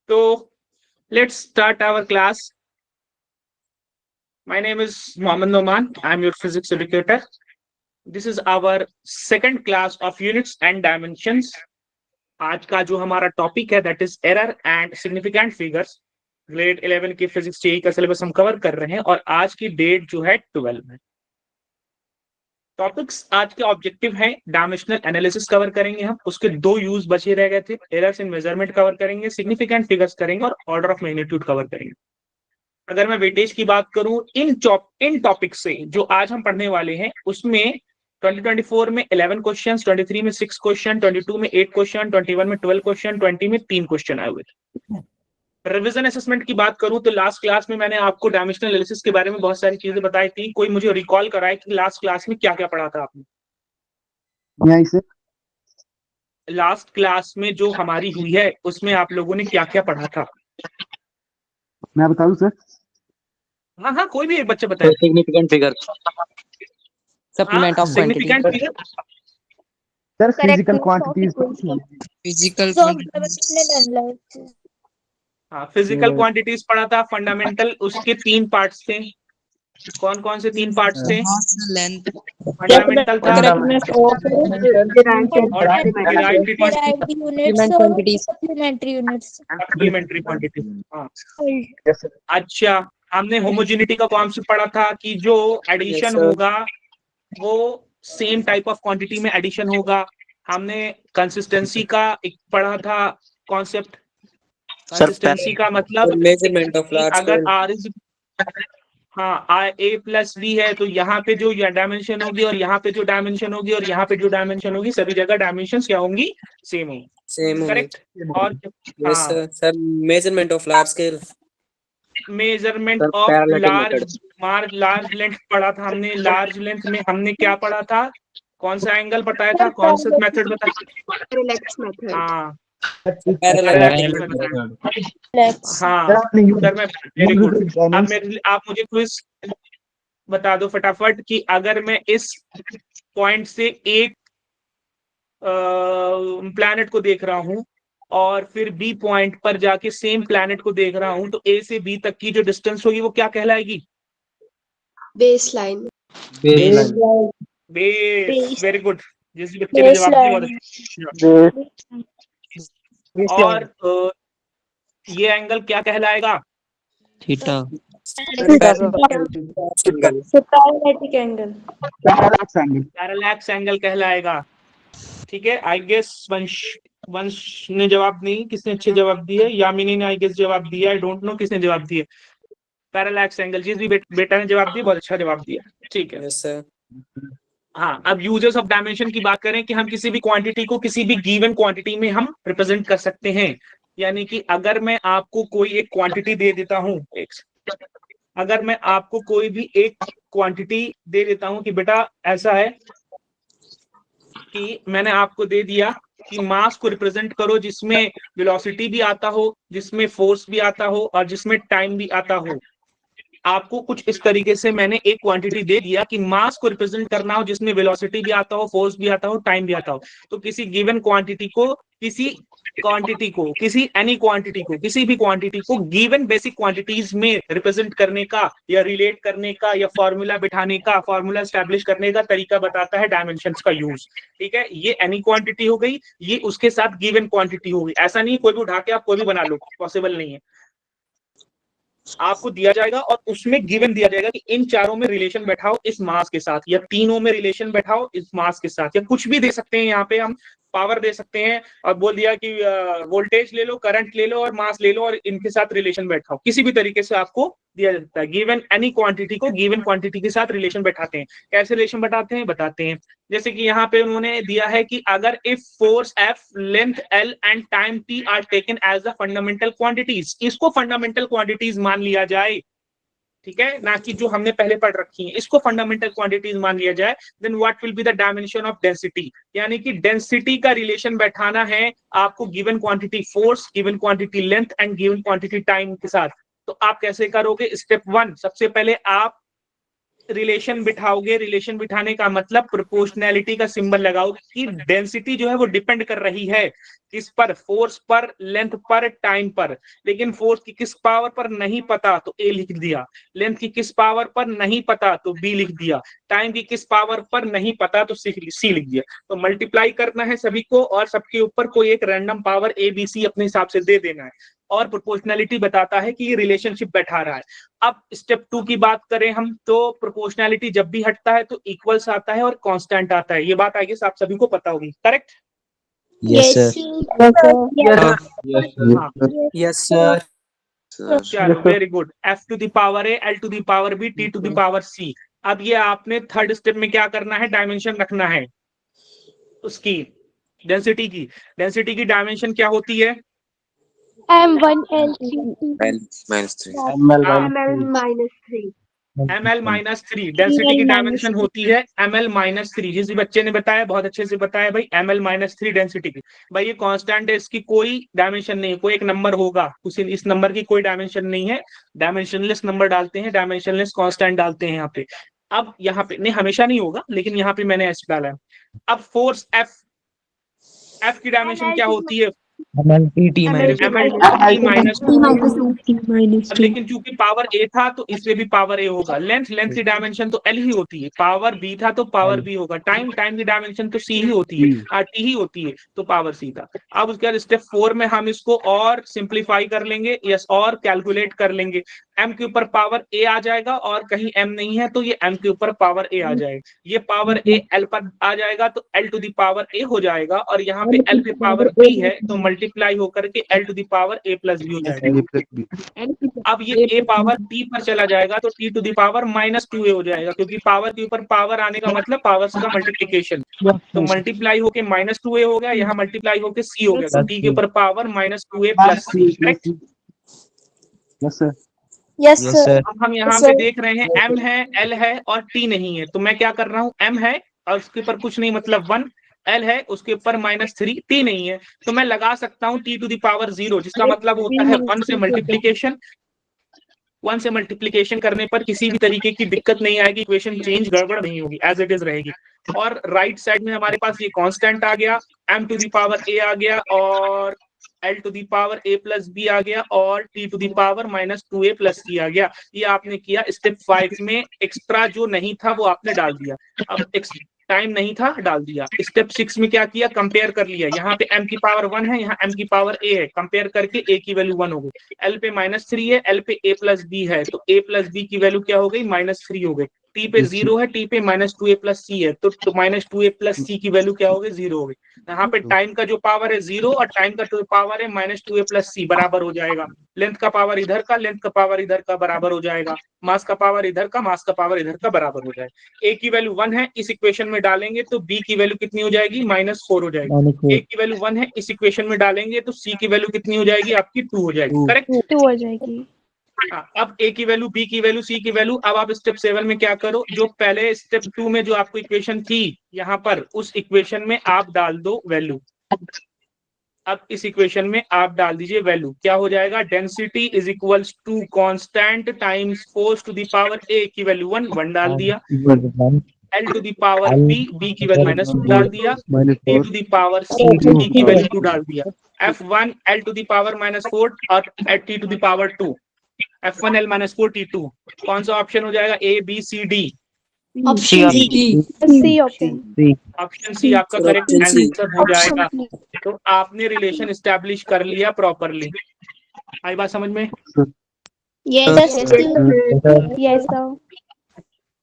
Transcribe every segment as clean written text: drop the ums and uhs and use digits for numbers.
So let's start our class. My name is Mohammed Noman. I'm your physics educator. This is our second class of units and dimensions. आज का जो हमारा topic है that is error and significant figures. Grade 11 की physics JEE का syllabus हम cover कर रहे हैं और आज की डेट जो है 12 है. टॉपिक्स आज के ऑब्जेक्टिव हैं. डायमेंशनल एनालिसिस कवर करेंगे हम, उसके दो यूज बचे रह गए थे. एरर्स इन मेजरमेंट कवर करेंगे, सिग्निफिकेंट फिगर्स करेंगे और ऑर्डर ऑफ मैग्नीट्यूड कवर करेंगे. अगर मैं वेटेज की बात करूं इन टॉपिक से जो आज हम पढ़ने वाले हैं उसमें 2024 में 11 क्वेश्चन, 23 में 6 क्वेश्चन, 22 में 8 क्वेश्चन, 21 में 12 क्वेश्चन, 20 में 3 क्वेश्चन आए हुए थे. रिवीजन असेसमेंट की बात करूं तो लास्ट क्लास में मैंने आपको डायमेंशनल एनालिसिस के बारे में बहुत सारी चीजें बताई थी. कोई मुझे रिकॉल कराए कि लास्ट क्लास में क्या क्या पढ़ा था आपने? लास्ट क्लास में जो हमारी हुई है उसमें आप लोगों ने क्या क्या पढ़ा था? मैं बताऊं सर? हाँ हाँ, कोई भी एक बच्चे बताए. Significant figure, supplement of significant figure, sir physical quantities. Physical हाँ फिजिकल क्वांटिटीज पढ़ा था. फंडामेंटल उसके 3 पार्ट्स थे. कौन कौन से 3 पार्ट्स थे? लेंथ, फंडामेंटल था सप्लीमेंट्री क्वांटिटी. अच्छा, हमने होमोजेनिटी का कॉन्सेप्ट पढ़ा था कि जो एडिशन होगा वो सेम टाइप ऑफ क्वांटिटी में एडिशन होगा. हमने कंसिस्टेंसी का एक पढ़ा था कॉन्सेप्ट. कंसिस्टेंसी का मतलब मेजरमेंट ऑफ लार्ज अगर R is A plus B है तो यहाँ पे जो डायमेंशन होगी और यहाँ पे जो डायमेंशन होगी और यहाँ पे जो डायमेंशन होगी सभी जगह डायमेंशन क्या होंगी? सेम होंगी. Same, correct. और sir measurement of large scale, measurement of large length पढ़ा था हमने. लार्ज लेंथ में हमने क्या पढ़ा था? कौन सा एंगल बताया था? कौन सा मेथड बताया? Parallax method. हाँ सर, मैं वेरी गुड. अब आप मुझे क्विज बता दो फटाफट कि अगर मैं इस पॉइंट से एक प्लैनेट को देख रहा हूं और फिर बी पॉइंट पर जाके सेम प्लैनेट को देख रहा हूं तो ए से बी तक की जो डिस्टेंस होगी वो क्या कहलाएगी? Base line. Base. Very good. जिस बच्चे ने जवाब दिया. और ये एंगल क्या कहलाएगा? थीटा. पैरेलैक्स एंगल कहलाएगा. ठीक है. आई गेस वंश ने जवाब नहीं. किसने अच्छे जवाब दिए? यामिनी ने आई गेस जवाब दिया. आई डोंट नो किसने जवाब दिए. Parallax angle. जिस भी बेटा ने जवाब दिया बहुत अच्छा जवाब दिया. ठीक है. Yes sir. हाँ, अब यूजर्स ऑफ डायमेंशन की बात करें कि हम किसी भी क्वांटिटी को किसी भी गिवन क्वांटिटी में हम रिप्रेजेंट कर सकते हैं. यानी कि अगर मैं आपको कोई एक क्वांटिटी दे देता हूं, अगर मैं आपको कोई भी एक क्वांटिटी दे देता हूं कि बेटा ऐसा है कि मैंने आपको दे दिया कि मास को रिप्रेजेंट करो जिसमें वेलोसिटी भी आता हो, जिसमें फोर्स भी आता हो और जिसमें टाइम भी आता हो. आपको कुछ इस तरीके से मैंने एक क्वांटिटी दे दिया कि मास को रिप्रेजेंट करना हो जिसमें वेलोसिटी भी आता हो, फोर्स भी आता हो, टाइम भी आता हो. तो किसी गिवन क्वांटिटी को किसी एनी क्वांटिटी को किसी भी क्वांटिटी को गिवन बेसिक क्वांटिटीज में रिप्रेजेंट करने का या रिलेट करने का या फॉर्मूला बिठाने का, फॉर्मूला एस्टैब्लिश करने का तरीका बताता है डायमेंशंस का यूज. ठीक है. ये एनी क्वांटिटी हो गई, ये उसके साथ गिवन क्वांटिटी हो गई. ऐसा नहीं कोई भी उठा के आप कोई भी बना लो, पॉसिबल नहीं है. आपको दिया जाएगा और उसमें गिवन दिया जाएगा कि इन चारों में रिलेशन बैठाओ इस मास के साथ, या तीनों में रिलेशन बैठाओ इस मास के साथ, या कुछ भी दे सकते हैं. यहाँ पे हम पावर दे सकते हैं और बोल दिया कि वोल्टेज ले लो, करंट ले लो और मास ले लो और इनके साथ रिलेशन बैठाओ. किसी भी तरीके से आपको दिया जाता है. गिवन एनी क्वांटिटी को गिवन क्वांटिटी के साथ रिलेशन बैठाते हैं. कैसे रिलेशन बैठाते हैं बताते हैं. जैसे कि यहाँ पे उन्होंने दिया है कि अगर if force F, length L and time T are taken as the fundamental quantities, इसको फंडामेंटल क्वांटिटीज मान लिया जाए. ठीक है. ना कि जो हमने पहले पढ़ रखी है, इसको फंडामेंटल क्वांटिटीज मान लिया जाए. Then what will be the dimension of density. यानी कि डेंसिटी का रिलेशन बैठाना है आपको given quantity force, given quantity length and given quantity time के साथ. तो आप कैसे करोगे? स्टेप 1, सबसे पहले आप रिलेशन बिठाओगे, रिलेशन बिठाने का मतलब प्रोपोर्शनैलिटी का सिंबल लगाओ कि डेंसिटी जो है वो डिपेंड कर रही है इस पर, फोर्स पर, लेंथ पर, टाइम पर। लेकिन फोर्स की किस पावर पर नहीं पता तो ए लिख दिया, लेंथ की किस पावर पर नहीं पता तो बी लिख दिया, टाइम की किस पावर पर नहीं पता तो सी लिख दिया। तो मल्टीप्लाई करना है सभी को और सबके ऊपर कोई एक random power A B C अपने हिसाब से दे देना है और प्रोपोर्शनैलिटी बताता है कि ये रिलेशनशिप बैठा रहा है। अब स्टेप 2 की बात करें हम तो प्रोपोर्शनैलिटी जब भी हटता है तो इक्वल्स आता है और कांस्टेंट आता है। ये बात आगे आप सभी को पता होगी, correct? Yes sir. Yes, sir. चलो very good. F to the power A, L to the power B, T to the power C. अब ये आपने थर्ड स्टेप में क्या करना है, डायमेंशन रखना है उसकी, डेंसिटी की। डेंसिटी की डायमेंशन क्या होती है? M1 L3 -3 ML-3 ml-3 density की डायमेंशन होती है ml-3। जिस बच्चे ने बताया बहुत अच्छे से बताया भाई, ml-3 डेंसिटी की। भाई ये कांस्टेंट है, इसकी कोई डायमेंशन नहीं है, कोई एक नंबर होगा, इस नंबर की कोई डायमेंशन नहीं है। डायमेंशनलेस नंबर डालते हैं, डायमेंशनलेस कांस्टेंट डालते हैं यहाँ पे। अब यहाँ पे नहीं, हमेशा नहीं होगा, लेकिन यहाँ पे मैंने ऐसे डाला है। अब फोर्स एफ की डायमेंशन क्या होती है? MLT अब लेकिन चूंकि पावर ए था तो इससे भी पावर ए होगा। लेंथ की डायमेंशन तो एल ही होती है, पावर बी था तो पावर बी होगा। टाइम की डायमेंशन तो सी ही होती है, टी ही होती है, तो पावर सी था। अब उसके बाद स्टेप 4 में हम इसको और सिंप्लीफाई कर लेंगे, यस, और कैलकुलेट कर लेंगे। एम के ऊपर पावर ए आ जाएगा और कहीं एम नहीं है तो ये एम के ऊपर पावर ए आ जाएगा। ये पावर ए एल पर आ जाएगा तो एल टू द पावर ए हो जाएगा, और यहाँ पे एल पे पावर बी है तो मल्टीप्लाई होकर के L to the power A plus B हो जाएगा। अब ये ए पावर टी पर चला जाएगा तो T to the power -2a हो जाएगा, क्योंकि पावर के ऊपर पावर आने का मतलब पावर्स का मल्टीप्लिकेशन। तो मल्टीप्लाई होके -2a हो गया, यहाँ मल्टीप्लाई होके c हो गया, तो टी के ऊपर power -2a plus c, correct? Yes sir. Yes Yes, sir. sir. अब हम यहाँ पे देख रहे हैं m है, l है और t नहीं है, तो मैं क्या कर रहा हूँ, m है और उसके ऊपर कुछ नहीं मतलब 1, l है उसके ऊपर -3, t नहीं है, तो मैं लगा सकता हूँ t टू द पावर 0, जिसका मतलब होता है 1 से मल्टीप्लिकेशन। 1 से मल्टीप्लिकेशन करने पर किसी भी तरीके की दिक्कत नहीं आएगी, इक्वेशन चेंज गड़बड़ नहीं होगी, एज इट इज रहेगी। और राइट साइड में हमारे पास ये कांस्टेंट आ गया, m to the power a आ गया और L to the power a plus B आ गया और t to the power -2a plus c आ गया। ये आपने किया स्टेप 5 में। एक्स्ट्रा जो नहीं था वो आपने डाल दिया, अब टाइम नहीं था डाल दिया। स्टेप 6 में क्या किया, कंपेयर कर लिया। यहाँ पे m की पावर 1 है, यहाँ m की पावर a है, कंपेयर करके a की वैल्यू 1 हो गई। l पे -3 है, l पे a प्लस b है, तो a प्लस b की वैल्यू क्या हो गई, -3 हो गई। t पे 0 है, t पे -2a प्लस c है, तो -2a प्लस c की वैल्यू क्या हो गई, 0 हो गई। यहाँ पे टाइम का जो पावर है 0 और टाइम का जो पावर है -2a प्लस c बराबर हो जाएगा। लेंथ का पावर इधर का, लेंथ का पावर इधर का बराबर हो जाएगा। मास का पावर इधर का, मास का पावर इधर का बराबर हो जाएगा। a की वैल्यू 1 है, इस इक्वेशन में डालेंगे तो b की वैल्यू कितनी हो जाएगी, -4 हो जाएगी। a की वैल्यू 1 है, इस इक्वेशन में डालेंगे तो c की वैल्यू कितनी हो जाएगी, आपकी 2 हो जाएगी, करेक्ट? 2 हो जाएगी। अब a की वैल्यू, b की वैल्यू, c की वैल्यू। अब आप स्टेप 7 में क्या करो, जो पहले स्टेप 2 में जो आपको इक्वेशन थी यहाँ पर, उस इक्वेशन में आप डाल दो वैल्यू। अब इस इक्वेशन में आप डाल दीजिए वैल्यू, क्या हो जाएगा, density is equals to constant times force to the power a की वैल्यू 1 डाल दिया, l to the power b की वैल्यू -2 डाल दिया, t to the power c की वैल्यू 2 डाल दिया। f1 l to the power -4 और t to the power 2, f1 l -4 t2। कौन सा ऑप्शन हो जाएगा, a b c d? Option C option. Option C आपका करेक्ट आंसर हो जाएगा। तो आपने रिलेशन एस्टैब्लिश कर लिया प्रॉपरली। आई बात समझ में? Yes sir.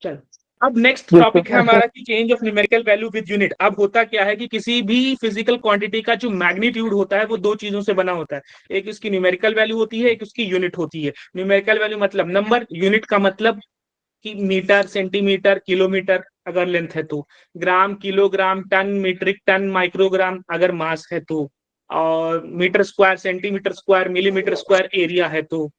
चल, अब नेक्स्ट टॉपिक है हमारा कि change of numerical value with unit. अब होता क्या है कि किसी भी फिजिकल क्वांटिटी का जो मैग्नीट्यूड होता है वो दो चीजों से बना होता है, एक उसकी न्यूमेरिकल वैल्यू होती है, एक उसकी यूनिट होती है। न्यूमेरिकल वैल्यू मतलब नंबर, यूनिट का मतलब कि मीटर, सेंटीमीटर, किलोमीटर अगर लेंथ है तो, gram, kilogram, ton, metric ton, microgram अगर मास है तो, और metre square, centimetre square, millimetre square area है तो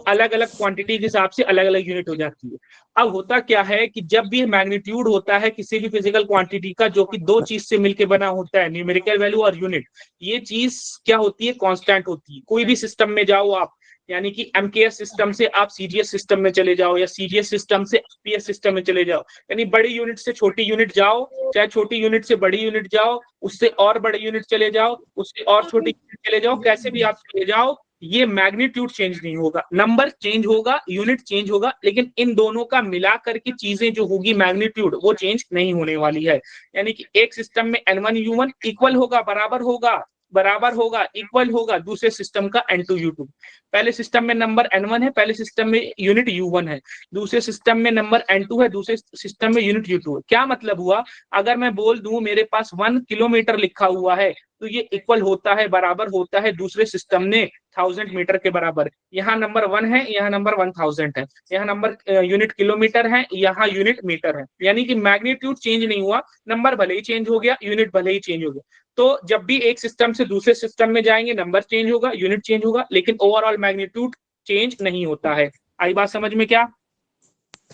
अलग अलग क्वांटिटी के हिसाब से अलग अलग यूनिट हो जाती है। अब होता क्या है कि जब भी मैग्नीट्यूड होता है किसी भी फिजिकल क्वांटिटी का, जो कि दो चीज से मिलकर बना होता है, न्यूमेरिकल वैल्यू और यूनिट, ये चीज क्या होती है, कांस्टेंट होती है। कोई भी सिस्टम में जाओ आप, यानी कि एमकेएस सिस्टम से आप सीजीएस सिस्टम में चले जाओ या सीजीएस सिस्टम से एफपीएस सिस्टम में चले जाओ, यानी बड़ी यूनिट से छोटी यूनिट जाओ, चाहे छोटी यूनिट से बड़ी यूनिट जाओ, उससे और बड़ी यूनिट चले जाओ, उससे और छोटी यूनिट चले जाओ, कैसे भी आप चले जाओ, ये मैग्नीट्यूड चेंज नहीं होगा, नंबर चेंज होगा, यूनिट चेंज होगा, लेकिन इन दोनों का मिलाकर की चीजें जो होगी मैग्नीट्यूड वो चेंज नहीं होने वाली है। यानी कि एक सिस्टम में N1 U1 इक्वल होगा, बराबर होगा, इक्वल होगा दूसरे सिस्टम का N2 U2। पहले सिस्टम में नंबर N1 है, पहले सिस्टम में यूनिट U1 है, दूसरे सिस्टम में नंबर N2 है, दूसरे सिस्टम में यूनिट U2 है। क्या मतलब हुआ, अगर मैं बोल दूं मेरे पास 1 किलोमीटर लिखा हुआ है तो ये इक्वल होता है, बराबर होता है दूसरे सिस्टम ने 1000 मीटर के बराबर। यहाँ नंबर 1 है, यहाँ नंबर 1000 है, यहाँ नंबर यूनिट किलोमीटर है, यहाँ यूनिट मीटर है। यानी कि मैग्नीट्यूड चेंज नहीं हुआ, नंबर भले ही चेंज हो गया, यूनिट भले ही चेंज हो गया। तो जब भी एक सिस्टम से दूसरे सिस्टम में जाएंगे नंबर चेंज होगा, यूनिट चेंज होगा, लेकिन ओवरऑल मैग्नीट्यूड चेंज नहीं होता है। आई बात समझ में क्या?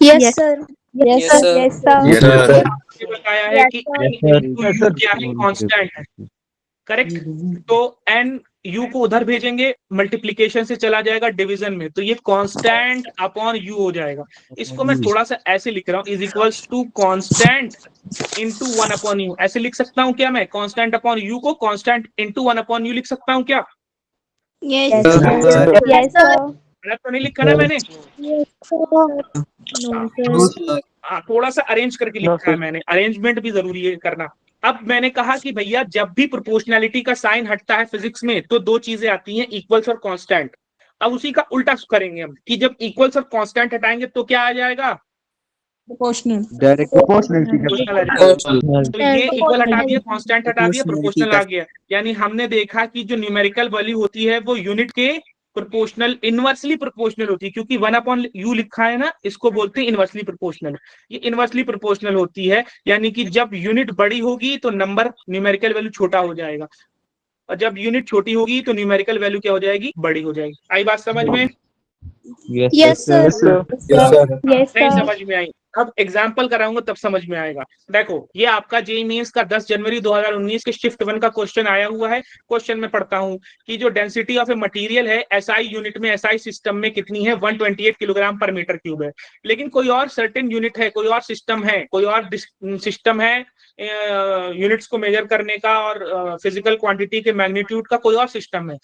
Yes, sir. Yes, sir. Yes, sir. बताया है कि क्या है, कांस्टेंट है, करेक्ट। तो एन यू को उधर भेजेंगे, मल्टीप्लीकेशन से चला जाएगा डिवीजन में, तो ये कांस्टेंट अपॉन यू हो जाएगा। इसको मैं थोड़ा सा ऐसे लिख रहा हूँ, is equals to constant into 1 upon U, ऐसे लिख सकता हूँ क्या मैं? कांस्टेंट अपॉन यू को कांस्टेंट इंटू 1 अपॉन यू लिख सकता हूँ क्या? Yes, sir. Yes, sir. गलत तो नहीं लिखा ना मैंने? No, sir. हाँ, थोड़ा सा अरेंज करके लिखा है मैंने, अरेंजमेंट भी जरूरी है करना। अब मैंने कहा कि भैया जब भी प्रोपोर्शनैलिटी का साइन हटता है फिजिक्स में तो दो चीजें आती हैं, इक्वल्स और कांस्टेंट। अब उसी का उल्टा करेंगे हम कि जब इक्वल्स और कांस्टेंट हटाएंगे तो क्या आ जाएगा? प्रोपोर्शनल। डायरेक्ट प्रोपोर्शनल तो ये इक्वल हटा दिया, कांस्टेंट हटा दिया, प्रोपोर्शनल आ गया। यानी हमने देखा कि जो न्यूमेरिकल वैल्यू होती है वो यूनिट के प्रोपोर्शनल, इनवर्सली प्रोपोर्शनल होती है, क्योंकि 1 अपॉन यू लिखा है ना, इसको बोलते हैं इनवर्सली प्रोपोर्शनल। ये इनवर्सली प्रोपोर्शनल होती है, यानी कि जब यूनिट बड़ी होगी तो नंबर न्यूमेरिकल वैल्यू छोटा हो जाएगा, और जब यूनिट छोटी होगी तो न्यूमेरिकल वैल्यू क्या हो जाएगी? बड़ी हो जाएगी। आई बात समझ में? Yes, sir. Yes, sir. नहीं समझ में आई? अब एग्जाम्पल कराऊंगा तब समझ में आएगा। देखो ये आपका जेईई मेंस का 10 जनवरी 2019 के शिफ्ट 1 का क्वेश्चन आया हुआ है। क्वेश्चन में पढ़ता हूं कि जो डेंसिटी ऑफ ए मटेरियल है एसआई यूनिट में, एसआई सिस्टम में कितनी है? 128 किलोग्राम पर मीटर क्यूब है। लेकिन कोई और सर्टेन यूनिट है, कोई और सिस्टम है, कोई और सिस्टम है यूनिट्स को मेजर करने का और फिजिकल क्वांटिटी के मैग्नीट्यूड का, कोई और सिस्टम है।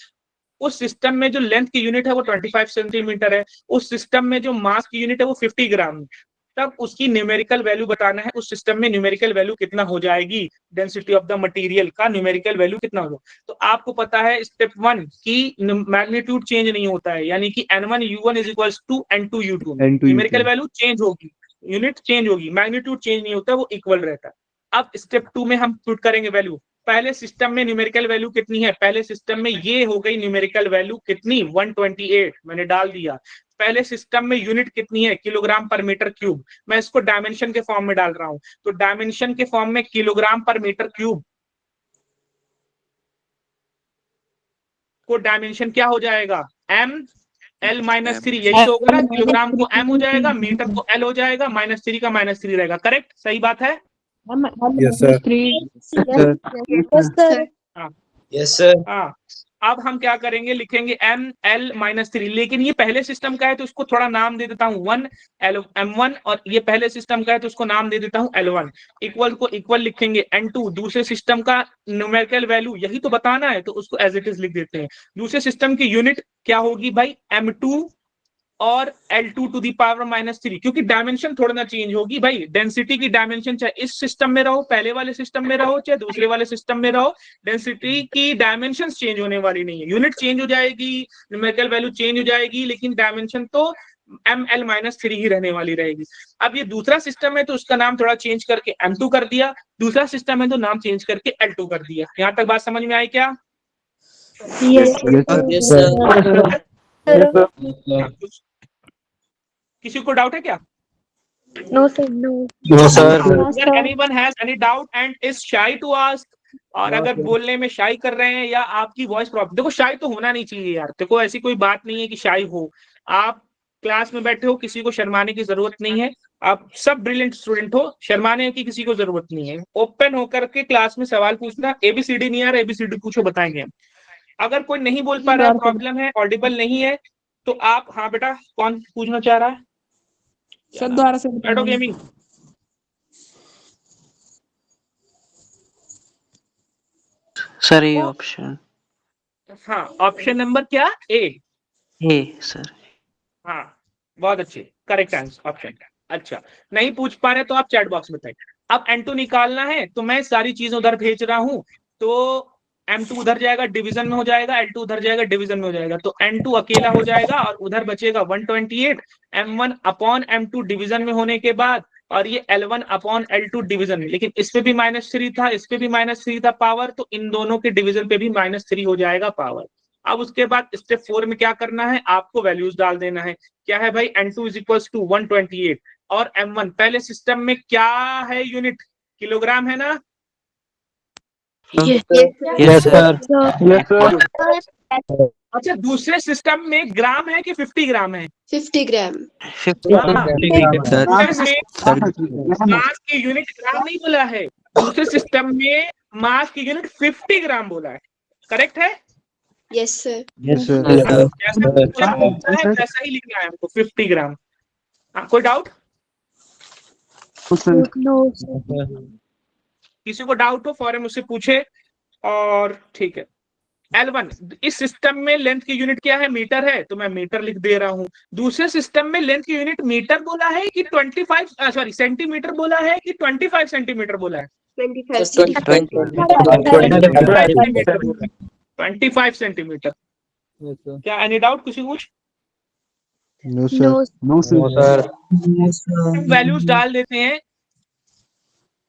उस सिस्टम में जो लेंथ की यूनिट है वो 25 सेंटीमीटर है, उस सिस्टम में जो मास की यूनिट है वो 50 ग्राम है। तब उसकी न्यूमेरिकल वैल्यू बताना है, उस सिस्टम में न्यूमेरिकल वैल्यू कितना हो जाएगी, डेंसिटी ऑफ द मटेरियल का न्यूमेरिकल वैल्यू कितना होगा। तो आपको पता है स्टेप 1 की मैग्नीट्यूड चेंज नहीं होता है, यानी कि N1 U1 is equals to N2 U2। Numerical value change होगी, यूनिट चेंज होगी, मैग्नीट्यूड चेंज नहीं होता, वो इक्वल रहता है। अब स्टेप 2 में हम पुट करेंगे वैल्यू। पहले सिस्टम में न्यूमेरिकल वैल्यू कितनी है? पहले सिस्टम में ये हो गई न्यूमेरिकल वैल्यू कितनी? 128 मैंने डाल दिया। पहले सिस्टम में यूनिट कितनी है? किलोग्राम पर मीटर क्यूब। मैं इसको डायमेंशन के फॉर्म में डाल रहा हूं, तो डायमेंशन के फॉर्म में किलोग्राम पर मीटर क्यूब को डायमेंशन क्या हो जाएगा? M L -3, यही तो होगा ना। किलोग्राम को M हो जाएगा, मीटर को L हो जाएगा, -3 का -3 रहेगा। करेक्ट, सही बात है? Yes sir. Yes, sir. Yes sir. हाँ, अब हम क्या करेंगे, लिखेंगे M L -3। लेकिन ये पहले सिस्टम का है तो उसको थोड़ा नाम दे देता हूँ 1 L M1, और ये पहले सिस्टम का है तो उसको नाम दे देता हूँ L1। इक्वल को इक्वल लिखेंगे N2, दूसरे सिस्टम का न्यूमेरिकल वैल्यू यही तो बताना है तो उसको एज इट इज लिख देते हैं। दूसरे सिस्टम की यूनिट क्या होगी भाई? M2 और L2 टू दी पावर -3, क्योंकि डायमेंशन थोड़ा ना चेंज होगी भाई। डेंसिटी की डायमेंशन चाहे इस सिस्टम में रहो, पहले वाले सिस्टम में रहो, चाहे दूसरे वाले सिस्टम में रहो, डेंसिटी की डायमेंशन चेंज होने वाली नहीं है। यूनिट चेंज हो जाएगी, न्यूमेरिकल वैल्यू चेंज हो जाएगी, लेकिन डायमेंशन तो ML -3 ही रहने वाली रहेगी। अब ये दूसरा सिस्टम है तो उसका नाम थोड़ा चेंज करके M2 कर दिया, दूसरा सिस्टम है तो नाम चेंज करके L2 कर दिया। यहाँ तक बात समझ में आई क्या? Yes, yes sir. किसी को डाउट है क्या? No, sir. No. No sir. अगर anyone has any doubt and is shy to ask, और अगर बोलने में शाई कर रहे हैं या आपकी वॉइस प्रॉब्लम, देखो शाई तो होना नहीं चाहिए यार। देखो ऐसी कोई बात नहीं है कि शाई हो, आप क्लास में बैठे हो, किसी को शर्माने की जरूरत नहीं है। आप सब ब्रिलियंट स्टूडेंट हो, शर्माने की किसी को जरूरत नहीं है। ओपन होकर के क्लास में सवाल पूछना, ABCD नहीं आ रहा, ABCD पूछो, बताएंगे हम। अगर कोई नहीं बोल पा रहा, प्रॉब्लम है, ऑडिबल नहीं है, तो आप, हाँ बेटा कौन पूछना चाह रहा है? सर दोबारा से बैठो गेमिंग। सर ये ऑप्शन हाँ, ऑप्शन नंबर क्या? ए सर। हाँ, बहुत अच्छे, करेक्ट आंसर ऑप्शन। अच्छा, नहीं पूछ पा रहे तो आप चैट बॉक्स में बताइए। अब N2 निकालना है तो मैं सारी चीजें उधर भेज रहा हूं, तो M2 उधर जाएगा डिवीजन में हो जाएगा, L2 उधर जाएगा डिवीजन में हो जाएगा, तो N2 अकेला हो जाएगा और उधर बचेगा 128 M1 अपॉन M2 डिवीजन में होने के बाद, और ये L1 अपॉन L2 डिवीजन में। लेकिन इस पे भी -3 था, इस पे भी -3 था पावर, तो इन दोनों के डिवीजन पे भी -3 हो जाएगा पावर। अब उसके बाद स्टेप 4 में क्या करना है, आपको वैल्यूज डाल देना है। क्या है भाई? N2 इज इक्वल टू 128 और M1 पहले सिस्टम में क्या है? यूनिट किलोग्राम है ना? Yes Yes, sir. sir. Yes, sir. अच्छा, दूसरे सिस्टम में ग्राम है कि 50 ग्राम है? 50 ग्राम। 50 सर। मास की यूनिट ग्राम नहीं बोला है, दूसरे सिस्टम में मास की यूनिट 50 ग्राम बोला है। करेक्ट है? Yes sir. Yes, sir. जैसा क्वेश्चन होता है वैसा ही लिखना है हमको, 50 ग्राम। कोई डाउट? नो किसी को डाउट हो फौरन मुझसे पूछे। और ठीक है, L1 इस सिस्टम में लेंथ की यूनिट क्या है? मीटर है, तो मैं मीटर लिख दे रहा हूं। दूसरे सिस्टम में लेंथ की यूनिट मीटर बोला है कि 25 सॉरी सेंटीमीटर बोला है कि 25 सेंटीमीटर बोला है? 25 25 सेंटीमीटर। क्या एनी डाउट किसी को? No, sir. No, sir. Values डाल देते हैं,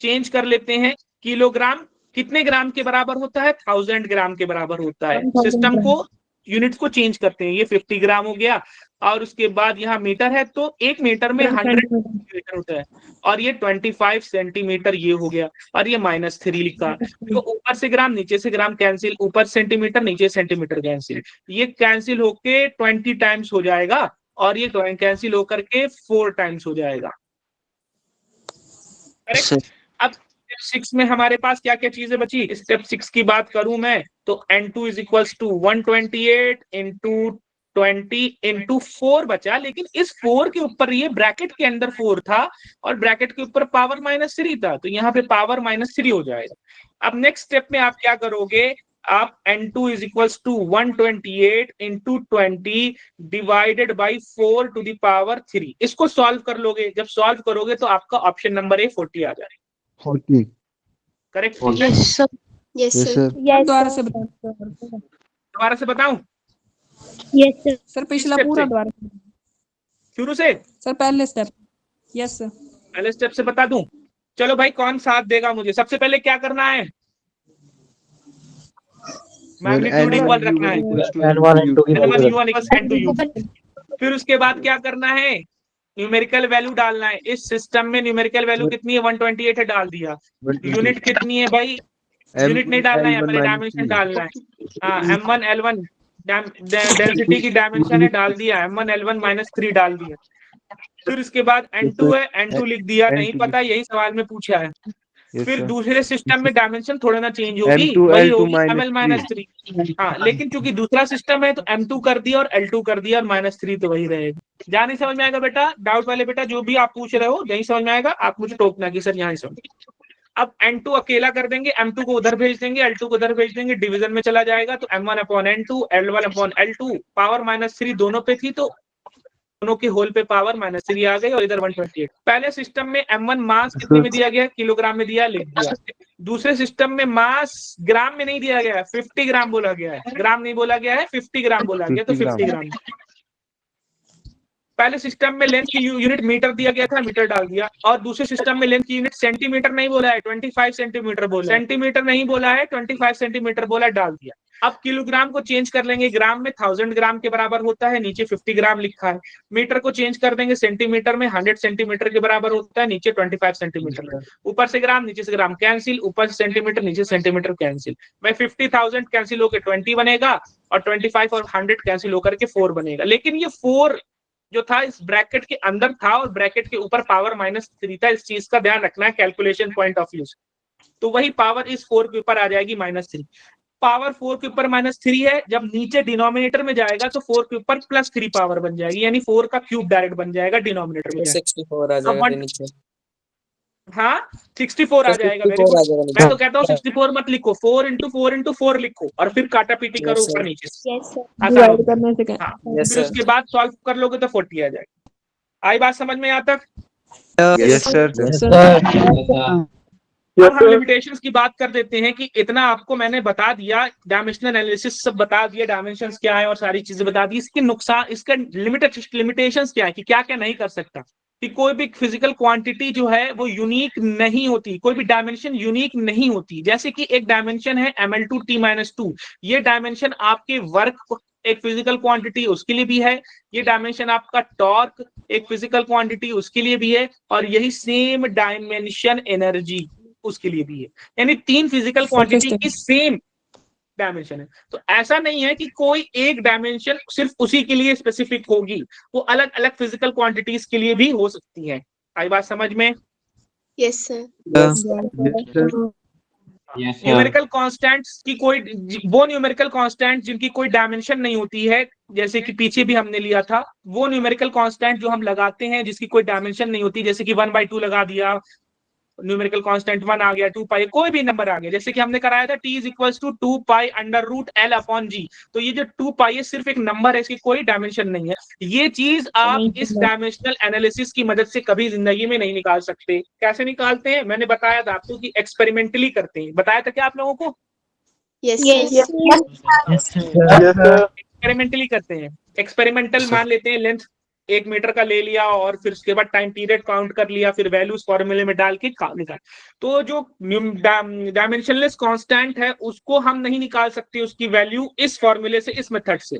चेंज कर लेते हैं। किलोग्राम कितने ग्राम के बराबर होता है? 1000 ग्राम के बराबर होता है। सिस्टम को यूनिट्स को चेंज करते हैं, ये 50 ग्राम हो गया। और उसके बाद यहाँ मीटर है, तो 1 मीटर में 100 मीटर होता है, और ये 25 सेंटीमीटर ये हो गया, और ये -3 लिखा। तो ऊपर से ग्राम नीचे से ग्राम कैंसिल, ऊपर सेंटीमीटर नीचे सेंटीमीटर कैंसिल, ये कैंसिल होके 20 टाइम्स हो जाएगा, और ये कैंसिल होकर के 4 टाइम्स हो जाएगा। करेक्ट? अब स्टेप 6 में हमारे पास क्या क्या चीजें बची? स्टेप 6 की बात करूं मैं तो N2 is equal to 128 into 20 into 4 बचा, लेकिन इस 4 के ऊपर ये ब्रैकेट के अंदर 4 था और ब्रैकेट के ऊपर पावर -3 था, तो यहाँ पे पावर -3 हो जाएगा। अब नेक्स्ट स्टेप में आप क्या करोगे? आप N2 is equal to 128 into 20 divided by 4 to the power 3, इसको सॉल्व कर लोगे। जब सॉल्व करोगे तो आपका ऑप्शन नंबर 40 आ जाएगा। 40. Correct? Yes sir. Yes, sir. दोबारा से बताओ। दोबारा से बताऊं? Yes sir. सर पिछला Step पूरा से। दोबारा। शुरू से? सर पहले स्टेप। Yes sir. पहले स्टेप से बता दूं? चलो भाई, कौन साथ देगा मुझे? सबसे पहले क्या करना है? मैग्नीट्यूड इक्वल रखना है, N1 U1 equal N2 U। फिर उसके बाद क्या करना है? न्यूमेरिकल वैल्यू डालना है। इस सिस्टम में न्यूमेरिकल वैल्यू कितनी है? 128 है, डाल दिया। यूनिट कितनी है भाई? यूनिट नहीं डालना है, यहाँ पर डायमेंशन डालना है। हाँ, M1 L1 डेंसिटी की डायमेंशन है, डाल दिया। M1 L1 -3 डाल दिया। फिर उसके बाद N2 है, N2 लिख दिया। नहीं पता, यही सवाल में पूछा है। फिर दूसरे सिस्टम में डायमेंशन थोड़ा ना चेंज होगी, वही होगी ML -3। हाँ, लेकिन चूंकि दूसरा सिस्टम है तो M2 कर दिया और L2 कर दिया और -3 तो वही रहेगा। जहाँ नहीं समझ में आएगा बेटा, डाउट वाले बेटा जो भी आप पूछ रहे हो, नहीं समझ में आएगा आप मुझे टोकना कि सर यहाँ समझ। अब N2 अकेला कर देंगे, M2 को उधर भेज देंगे, L2 को उधर भेज देंगे, डिवीजन में चला जाएगा, तो M1 upon N2 L1 upon L2, power -3 दोनों पे थी, तो दोनों के होल पे पावर -3 आ गई और इधर 128। पहले सिस्टम में M1 मास कितने में दिया गया? किलोग्राम में दिया, लिख दिया। दूसरे सिस्टम में मास ग्राम में नहीं दिया गया है, 50 ग्राम बोला गया है। ग्राम नहीं बोला गया है, 50 ग्राम बोला गया, तो 50 ग्राम। पहले सिस्टम में लेंथ की यूनिट मीटर दिया गया था, मीटर डाल दिया। और दूसरे सिस्टम में लेंथ की यूनिट सेंटीमीटर नहीं बोला है, 25 सेंटीमीटर बोला, सेंटीमीटर नहीं बोला है, 25 सेंटीमीटर बोला, डाल दिया। अब किलोग्राम को चेंज कर लेंगे, ग्राम में 1000 ग्राम के बराबर होता है, नीचे 50 ग्राम लिखा है। मीटर को चेंज कर देंगे, सेंटीमीटर में 100 सेंटीमीटर के बराबर होता है, नीचे 25 सेंटीमीटर। ऊपर से ग्राम नीचे से ग्राम कैंसिल, ऊपर से सेंटीमीटर नीचे सेंटीमीटर कैंसिल। भाई 50,000 कैंसिल होकर 20 बनेगा और 25 और 100 कैंसिल होकर के 4 बनेगा। लेकिन ये 4 जो था इस ब्रैकेट के अंदर था और ब्रैकेट के ऊपर पावर -3 था। इस चीज का ध्यान रखना है कैलकुलेशन पॉइंट ऑफ व्यू से। तो वही पावर इस 4 के ऊपर आ जाएगी -3। पावर 4 के ऊपर -3 है, जब नीचे डिनोमिनेटर में जाएगा तो 4 के ऊपर +3 पावर बन जाएगी, यानी 4 का क्यूब डायरेक्ट बन जाएगा डिनोमिनेटर में। 64 आ जाएगा नीचे। हाँ 64 आ जाएगा। Very good. मैं तो कहता हूँ 64 मत लिखो, 4 × 4 × 4 लिखो और फिर काटा पीटी करो ऊपर नीचे। आसान होता है। हाँ, फिर उसके बाद सॉल्व कर लोगे तो 40 आ जाएगा। आई बात समझ में यहाँ तक? Yes, sir. अब हम लिमिटेशंस की बात कर देते हैं कि इतना आपको मैंने बता दिया, डायमेंशनल एनालिसिस सब बता दिया, डायमेंशंस क्या है और सारी चीजें बता दी। इसके नुकसान, इसका लिमिटेशंस क्या है कि क्या क्या नहीं कर सकता, कि कोई भी फिजिकल क्वांटिटी जो है वो यूनिक नहीं होती, कोई भी डायमेंशन यूनिक नहीं होती। जैसे कि एक डायमेंशन है ml2t-2, ये डायमेंशन आपके वर्क एक फिजिकल क्वांटिटी उसके लिए भी है, ये डायमेंशन आपका टॉर्क एक फिजिकल क्वांटिटी उसके लिए भी है, और यही सेम डायमेंशन एनर्जी उसके लिए भी है। यानी 3 फिजिकल क्वांटिटी की सेम डायमेंशन है। तो ऐसा नहीं है कि कोई एक डायमेंशन सिर्फ उसी के लिए स्पेसिफिक होगी, वो अलग अलग फिजिकल क्वांटिटीज के लिए भी हो सकती है। आई बात समझ में? Yes sir. न्यूमेरिकल कांस्टेंट्स की कोई, वो न्यूमेरिकल कांस्टेंट जिनकी कोई डायमेंशन नहीं होती है, जैसे कि पीछे भी हमने लिया था, वो न्यूमेरिकल कांस्टेंट जो हम लगाते हैं जिसकी कोई डायमेंशन नहीं होती, जैसे कि 1/2 लगा दिया, न्यूमेरिकल कांस्टेंट 1 आ गया, 2 पाई, कोई भी नंबर आ गया, जैसे कि हमने कराया था t = 2 पाई √L/g। तो ये जो 2 पाई है सिर्फ एक नंबर है, इसकी कोई डायमेंशन नहीं है। ये चीज आप इस डायमेंशनल एनालिसिस की मदद से कभी जिंदगी में नहीं निकाल सकते। कैसे निकालते हैं? मैंने बताया था आपको कि एक्सपेरिमेंटली करते हैं। बताया था क्या आप लोगों को? यस एक्सपेरिमेंटली करते हैं। एक्सपेरिमेंटल मान लेते हैं, लेंथ 1 मीटर का ले लिया और फिर उसके बाद टाइम पीरियड काउंट कर लिया, फिर वैल्यूज फॉर्मूले में डाल के निकाल। तो जो डायमेंशनलेस कांस्टेंट है उसको हम नहीं निकाल सकते उसकी वैल्यू इस फॉर्मूले से, इस मेथड से।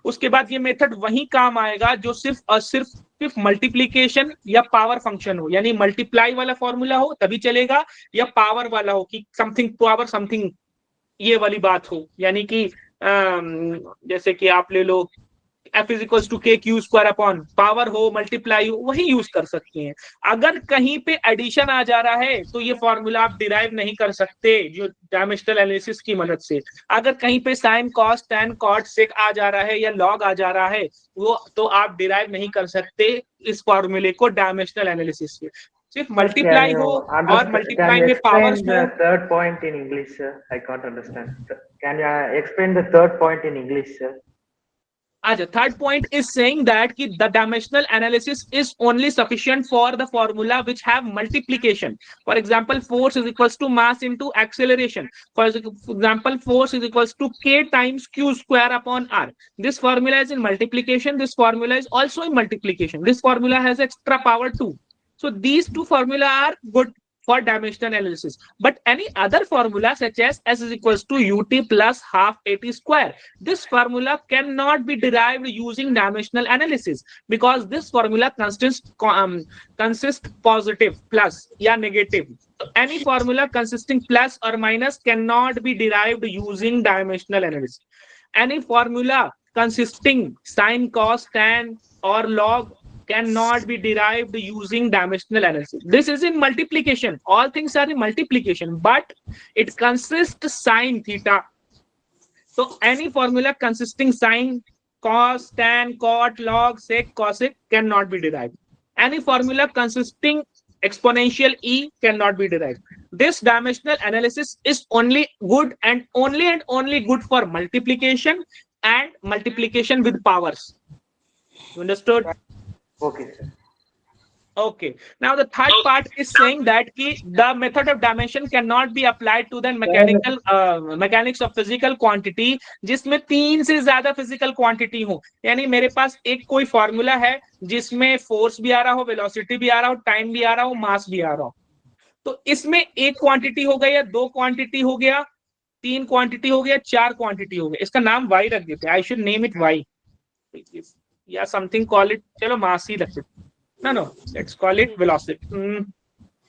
उसके बाद ये मेथड वही काम आएगा जो सिर्फ और सिर्फ मल्टीप्लीकेशन या पावर फंक्शन हो, यानी मल्टीप्लाई वाला फॉर्मूला हो तभी चलेगा, या पावर वाला हो कि समथिंग पावर समथिंग ये वाली बात हो। यानी कि जैसे कि आप ले लो F = k² पावर हो, मल्टीप्लाई हो, वही यूज कर सकते हैं। अगर कहीं पे एडिशन आ जा रहा है तो ये फॉर्मूला आप डिराइव नहीं कर सकते जो डायमेंशनल एनालिसिस की मदद से। अगर कहीं पे sine cos tan cot sec आ जा रहा है या लॉग आ जा रहा है, वो तो आप डिराइव नहीं कर सकते इस फॉर्मूले को डायमेंशनल एनालिसिस से। सिर्फ मल्टीप्लाई हो और मल्टीप्लाई में पावर्स हो। Third point in English, sir. I can't understand. Can you explain the third point in English, sir? Third point is saying that the dimensional analysis is only sufficient for the formula which have multiplication. For example, force is equals to mass into acceleration. For example, force is equals to k times q²/r. This formula is in multiplication. This formula is also in multiplication. This formula has extra power too. So these two formula are good for dimensional analysis, but any other formula such as S is equals to ut plus half at², this formula cannot be derived using dimensional analysis because this formula consists positive plus या negative. So any formula consisting plus or minus cannot be derived using dimensional analysis. Any formula consisting sine, cos, tan or log cannot be derived using dimensional analysis. This is in multiplication. All things are in multiplication, but it consists sine theta. So any formula consisting sine, cos, tan, cot, log, sec, cosec cannot be derived. Any formula consisting exponential e cannot be derived. This dimensional analysis is only good and only good for multiplication and multiplication with powers. You understood? Okay, sir. Okay. Now the third part is saying that the method of dimension cannot be applied to the mechanics of physical quantity जिसमें 3 से ज्यादा physical quantity हो। यानी मेरे पास एक कोई formula है जिसमें फोर्स भी आ रहा हो, वेलोसिटी भी आ रहा हो, टाइम भी आ रहा हो, मास भी आ रहा हो। तो इसमें एक क्वांटिटी हो गया, 2 क्वांटिटी हो गया, 3 क्वांटिटी हो गया, 4 क्वांटिटी हो गया। इसका नाम y रख देते हैं। I should name it y या समथिंग, कॉल इट, चलो मास ही रख देते। No, let's call it velocity,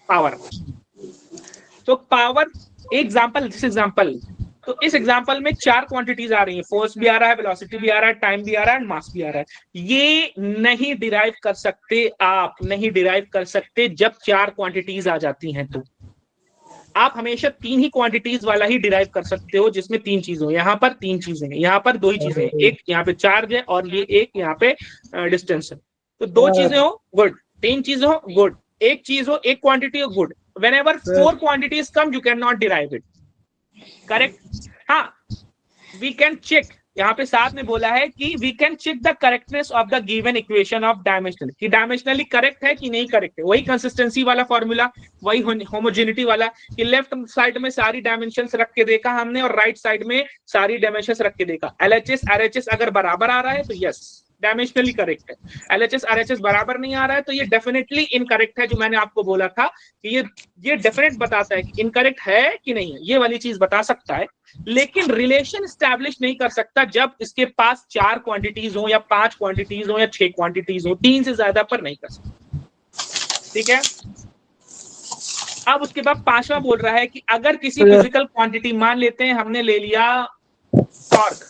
power. तो पावर एग्जाम्पल, दिस एग्जाम्पल, तो इस एग्जाम्पल में 4 क्वांटिटीज आ रही हैं, फोर्स भी आ रहा है, वेलोसिटी भी आ रहा है, टाइम भी आ रहा है, मास भी आ रहा है। ये नहीं डिराइव कर सकते, आप नहीं डिराइव कर सकते जब 4 क्वांटिटीज आ जाती हैं। तो आप हमेशा 3 ही क्वांटिटीज वाला ही डिराइव कर सकते हो जिसमें 3 चीज हो। यहाँ पर 3 चीजें हैं, यहाँ पर 2 ही चीजें हैं, एक यहाँ पे चार्ज है और ये एक यहाँ पे डिस्टेंस है। तो 2 चीजें हो गुड, 3 चीजें हो गुड, एक चीज हो, एक क्वांटिटी हो good. whenever 4 quantities come you cannot derive it, correct? हाँ, we can check, यहाँ पे साथ में बोला है कि we can check the correctness of the given equation of dimensional, कि डायमेंशनली करेक्ट है कि नहीं करेक्ट है। वही कंसिस्टेंसी वाला फॉर्मूला, वही होमोजेनिटी वाला, कि लेफ्ट साइड में सारी डायमेंशंस रख के देखा हमने और राइट साइड में सारी डायमेंशंस रख के देखा। LHS RHS अगर बराबर आ रहा है तो यस डायमेंशनली करेक्ट है, LHS RHS बराबर नहीं आ रहा है तो ये डेफिनेटली इनकरेक्ट है। जो मैंने आपको बोला था कि ये डेफिनेट बताता है कि इनकरेक्ट है कि नहीं है, ये वाली चीज बता सकता है, लेकिन रिलेशन स्टैब्लिश नहीं कर सकता जब इसके पास 4 क्वांटिटीज हो या 5 क्वांटिटीज हो या 6 क्वांटिटीज हो, 3 से ज्यादा पर नहीं कर सकता। ठीक है, अब उसके बाद 5वां बोल रहा है कि अगर किसी फिजिकल क्वांटिटी, मान लेते हैं हमने ले लिया टॉर्क,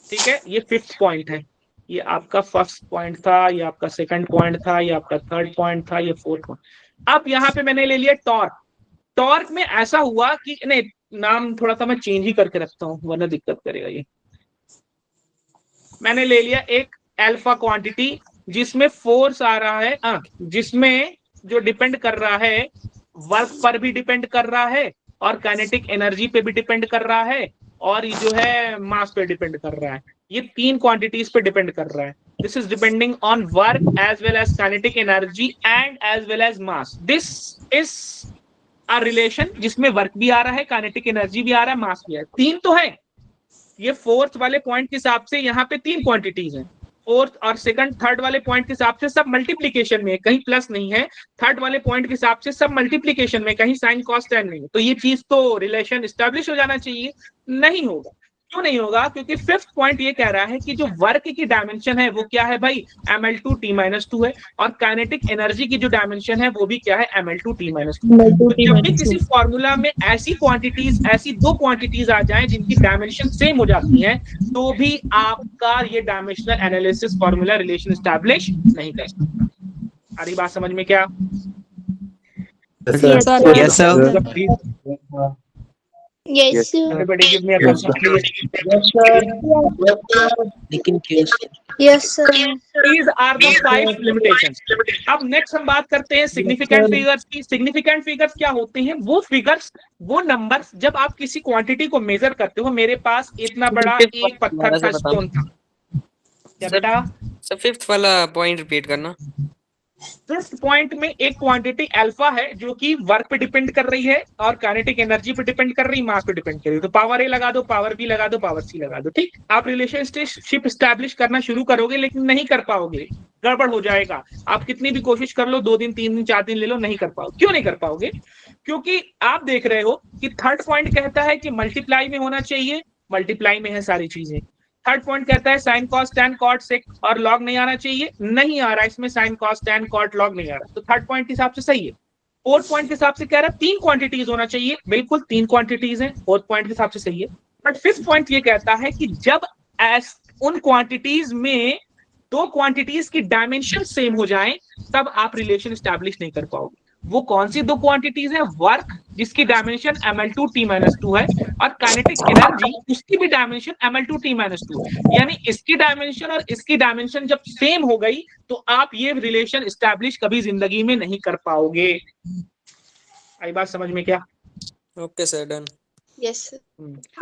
ठीक है, ये 5th पॉइंट है, ये आपका 1st पॉइंट था, ये आपका 2nd पॉइंट था, ये आपका 3rd पॉइंट था, ये 4th पॉइंट। अब यहाँ पे मैंने ले लिया टॉर्क। टॉर्क में ऐसा हुआ कि नहीं, नाम थोड़ा सा मैं चेंज ही करके रखता हूँ वरना दिक्कत करेगा ये। मैंने ले लिया एक अल्फा क्वांटिटी जिसमें फोर्स आ रहा है, जिसमें जो डिपेंड कर रहा है वर्क पर भी डिपेंड कर रहा है और काइनेटिक एनर्जी पे भी डिपेंड कर रहा है और ये जो है मास पे डिपेंड कर रहा है। ये 3 क्वांटिटीज पे डिपेंड कर रहा है। This is depending on work as well as kinetic energy and as well as mass. This is a relation जिसमें वर्क भी आ रहा है, काइनेटिक एनर्जी भी आ रहा है, मास भी है। 3 तो है, ये 4th वाले पॉइंट के हिसाब से यहाँ पे 3 क्वांटिटीज हैं। 4th और 2nd 3rd वाले पॉइंट के हिसाब से सब मल्टीप्लीकेशन में, कहीं प्लस नहीं है। 3rd वाले पॉइंट के हिसाब से सब मल्टीप्लीकेशन में, कहीं साइन कॉस टेन नहीं है। तो ये चीज तो रिलेशन एस्टैब्लिश हो जाना चाहिए, नहीं होगा। क्यों नहीं होगा? क्योंकि 5th पॉइंट ये कह रहा है कि जो वर्क की डायमेंशन है वो क्या है भाई, ml2t-2 है, और काइनेटिक एनर्जी की जो डायमेंशन है वो भी क्या है, ml2t-2। तो जब भी किसी फॉर्मूला में ऐसी क्वांटिटीज, ऐसी 2 क्वांटिटीज आ जाएं जिनकी डायमेंशन सेम हो जाती हैं, तो भी आपका ये dimensional analysis formula relation establish नहीं कर सकता। आ रही बात समझ में क्या? Yes, sir. Yes, sir. Everybody give me a thumbs up, please. लेकिन क्यों? Yes, sir. These are the 5 limitations. अब नेक्स्ट हम बात करते हैं सिग्निफिकेंट फिगर्स की। सिग्निफिकेंट फिगर्स क्या होते हैं? वो फिगर्स, वो नंबर्स जब आप किसी क्वांटिटी को मेजर करते हो। मेरे पास इतना बड़ा एक पत्थर था, स्टोन था। क्या बेटा? सर 5th वाला पॉइंट रिपीट करना। 5th पॉइंट में एक क्वांटिटी अल्फा है जो कि वर्क पे डिपेंड कर रही है और काइनेटिक एनर्जी पे डिपेंड कर रही है, मास पे डिपेंड कर रही है। तो पावर ए लगा दो, पावर बी लगा दो, पावर सी लगा दो। ठीक, आप रिलेशनशिप एस्टैब्लिश करना शुरू करोगे लेकिन नहीं कर पाओगे, गड़बड़ हो जाएगा। आप कितनी भी कोशिश कर लो, 2 दिन 3 दिन 4 दिन ले लो, नहीं कर पाओगे। क्यों नहीं कर पाओगे? क्योंकि आप देख रहे हो कि 3rd पॉइंट कहता है कि मल्टीप्लाई में होना चाहिए, मल्टीप्लाई में है सारी चीजें। 3rd पॉइंट कहता है sine cos tan cot sec और लॉग नहीं आना चाहिए, नहीं आ रहा है इसमें, sine cos tan cot log नहीं आ रहा, तो 3rd पॉइंट के हिसाब से सही है। 4th पॉइंट के हिसाब से कह रहा है 3 क्वांटिटीज होना चाहिए, बिल्कुल 3 क्वांटिटीज हैं, 4th पॉइंट के हिसाब से सही है। बट 5th पॉइंट ये कहता है कि जब उन क्वांटिटीज में 2 क्वांटिटीज की डायमेंशन सेम हो जाए तब आप रिलेशन एस्टैब्लिश नहीं कर पाओगे। वो कौन सी 2 क्वांटिटीज हैं? वर्क जिसकी डायमेंशन ml2t-2 है और काइनेटिक एनर्जी उसकी भी डायमेंशन ml2t-2, यानी इसकी डायमेंशन और इसकी डायमेंशन जब सेम हो गई तो आप ये रिलेशन एस्टैब्लिश कभी जिंदगी में नहीं कर पाओगे। आई बात समझ में क्या? Okay sir, done. Yes, sir.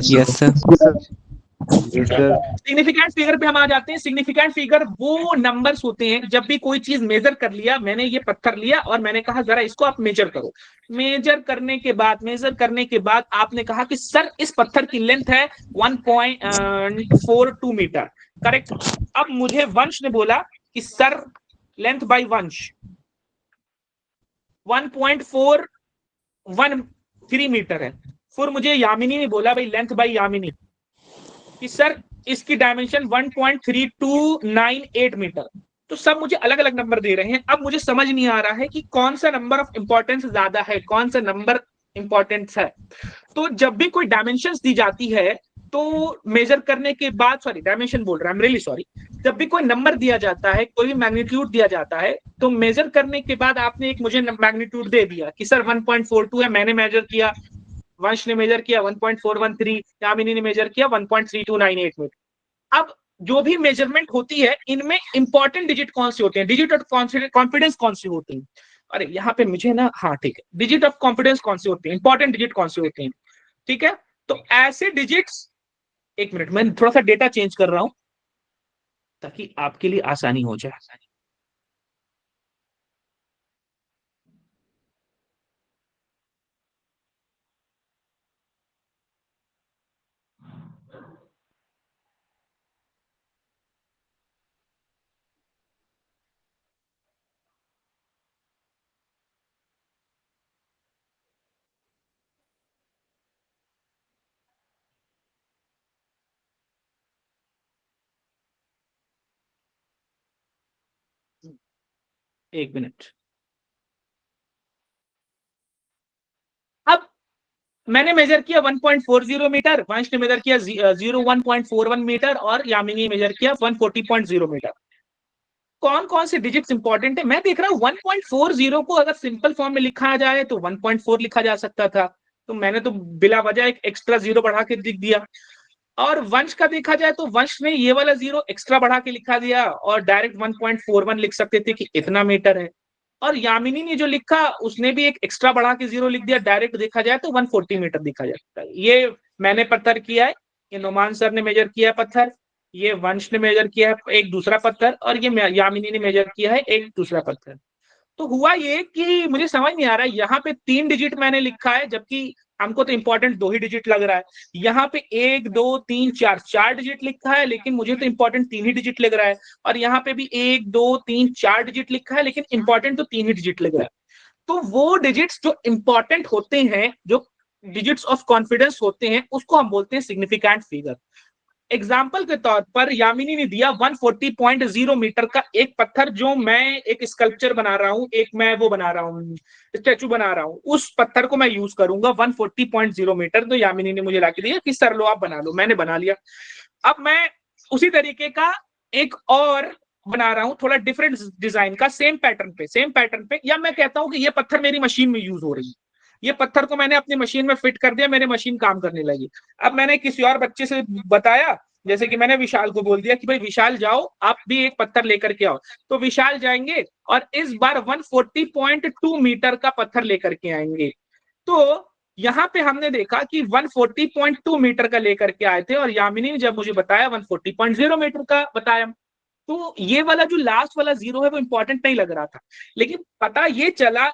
Yes, sir. Significant figure पे हम आ जाते हैं। सिग्निफिकेंट फिगर वो नंबर्स होते हैं जब भी कोई चीज मेजर कर लिया, मैंने ये पत्थर लिया और मैंने कहा जरा इसको आप मेजर करो। मेजर करने के बाद आपने कहा कि सर इस पत्थर की लेंथ है 1.42 मीटर, करेक्ट। अब मुझे वंश ने बोला कि सर लेंथ बाय वंश 1.413 मीटर है। फिर मुझे यामिनी ने बोला भाई लेंथ बाय यामिनी कि सर इसकी डायमेंशन 1.3298 मीटर। तो सब मुझे अलग अलग नंबर दे रहे हैं। अब मुझे समझ नहीं आ रहा है कि कौन सा नंबर ऑफ इंपॉर्टेंस ज्यादा है, कौन सा नंबर इंपॉर्टेंस है। तो जब भी कोई डायमेंशंस दी जाती है तो मेजर करने के बाद, सॉरी डायमेंशन बोल रहा है, रियली सॉरी, जब भी कोई नंबर दिया जाता है, कोई भी मैग्नीट्यूड दिया जाता है, तो मेजर करने के बाद आपने एक मुझे मैग्नीट्यूड दे दिया कि सर 1.42 है, मैंने मेजर किया, वंश ने मेजर किया 1.413, यामिनी ने मेजर किया 1.3298 मीटर। अब जो भी मेजरमेंट होती है, इनमें इंपॉर्टेंट डिजिट कौन से होते हैं, डिजिट ऑफ कॉन्फिडेंस कौन से होते हैं? अरे यहाँ पे मुझे ना, हाँ ठीक है, डिजिट ऑफ कॉन्फिडेंस कौन से होते हैं, इंपॉर्टेंट डिजिट कौन से होते हैं, ठीक है। तो ऐसे डिजिट्स, एक मिनट, मैं थोड़ा सा डेटा चेंज कर रहा हूं ताकि आपके लिए आसानी हो जाए। एक मिनट। अब मैंने मेजर किया 1.40 मीटर, वंश ने मेजर किया 01.41 मीटर और यामिनी मेजर किया 140.0 मीटर। कौन कौन से डिजिट्स इंपॉर्टेंट है? मैं देख रहा हूं 1.40 को अगर सिंपल फॉर्म में लिखा जाए तो 1.4 लिखा जा सकता था, तो मैंने तो बिला वजह एक एक्स्ट्रा जीरो बढ़ा के लिख दिया। और वंश का देखा जाए तो वंश ने ये वाला जीरो एक्स्ट्रा बढ़ा के लिखा दिया और डायरेक्ट 1.41 लिख सकते थे कि इतना मीटर है। और यामिनी ने जो लिखा उसने भी एक एक्स्ट्रा बढ़ा के जीरो लिख दिया, डायरेक्ट देखा जाए तो 140 मीटर दिखा जाता है। ये मैंने पत्थर किया है, ये नोमान सर ने मेजर किया है पत्थर, ये वंश ने मेजर किया है एक दूसरा पत्थर, और ये यामिनी ने मेजर किया है एक दूसरा पत्थर। तो हुआ ये कि मुझे समझ नहीं आ रहा है, यहाँ पे 3 डिजिट मैंने लिखा है जबकि हमको तो इंपॉर्टेंट 2 ही डिजिट लग रहा है। यहाँ पे 1 2 3 4 डिजिट लिखा है, लेकिन मुझे तो इंपॉर्टेंट 3 ही डिजिट लग रहा है। और यहाँ पे भी 1 2 3 4 डिजिट लिखा है, लेकिन इंपॉर्टेंट तो 3 ही डिजिट लग रहा है। तो वो डिजिट्स जो इंपॉर्टेंट होते हैं, जो डिजिट्स ऑफ कॉन्फिडेंस होते हैं, उसको हम बोलते हैं सिग्निफिकेंट फिगर। एग्जाम्पल के तौर पर यामिनी ने दिया 140.0 मीटर का एक पत्थर, जो मैं एक स्कल्पचर बना रहा हूं, एक मैं वो बना रहा हूं, स्टैचू बना रहा हूं, उस पत्थर को मैं यूज करूंगा 140.0 मीटर। तो यामिनी ने मुझे लाके दिया कि सर लो आप बना लो, मैंने बना लिया। अब मैं उसी तरीके का एक और बना रहा हूं, थोड़ा डिफरेंट डिजाइन का, सेम पैटर्न पे, या मैं कहता हूं कि ये पत्थर मेरी मशीन में यूज हो रही है, ये पत्थर को मैंने अपनी मशीन में फिट कर दिया, मेरी मशीन काम करने लगी। अब मैंने किसी और बच्चे से बताया, जैसे कि मैंने विशाल को बोल दिया कि भाई विशाल जाओ आप भी एक पत्थर लेकर के आओ, तो विशाल जाएंगे और इस बार 140.2 मीटर का पत्थर लेकर के आएंगे। तो यहाँ पे हमने देखा कि 140.2 मीटर का लेकर के आए थे, और यामिनी ने जब मुझे बताया 140.0 मीटर का बताया, तो ये वाला जो लास्ट वाला जीरो है वो इंपॉर्टेंट नहीं लग रहा था। लेकिन पता ये चला,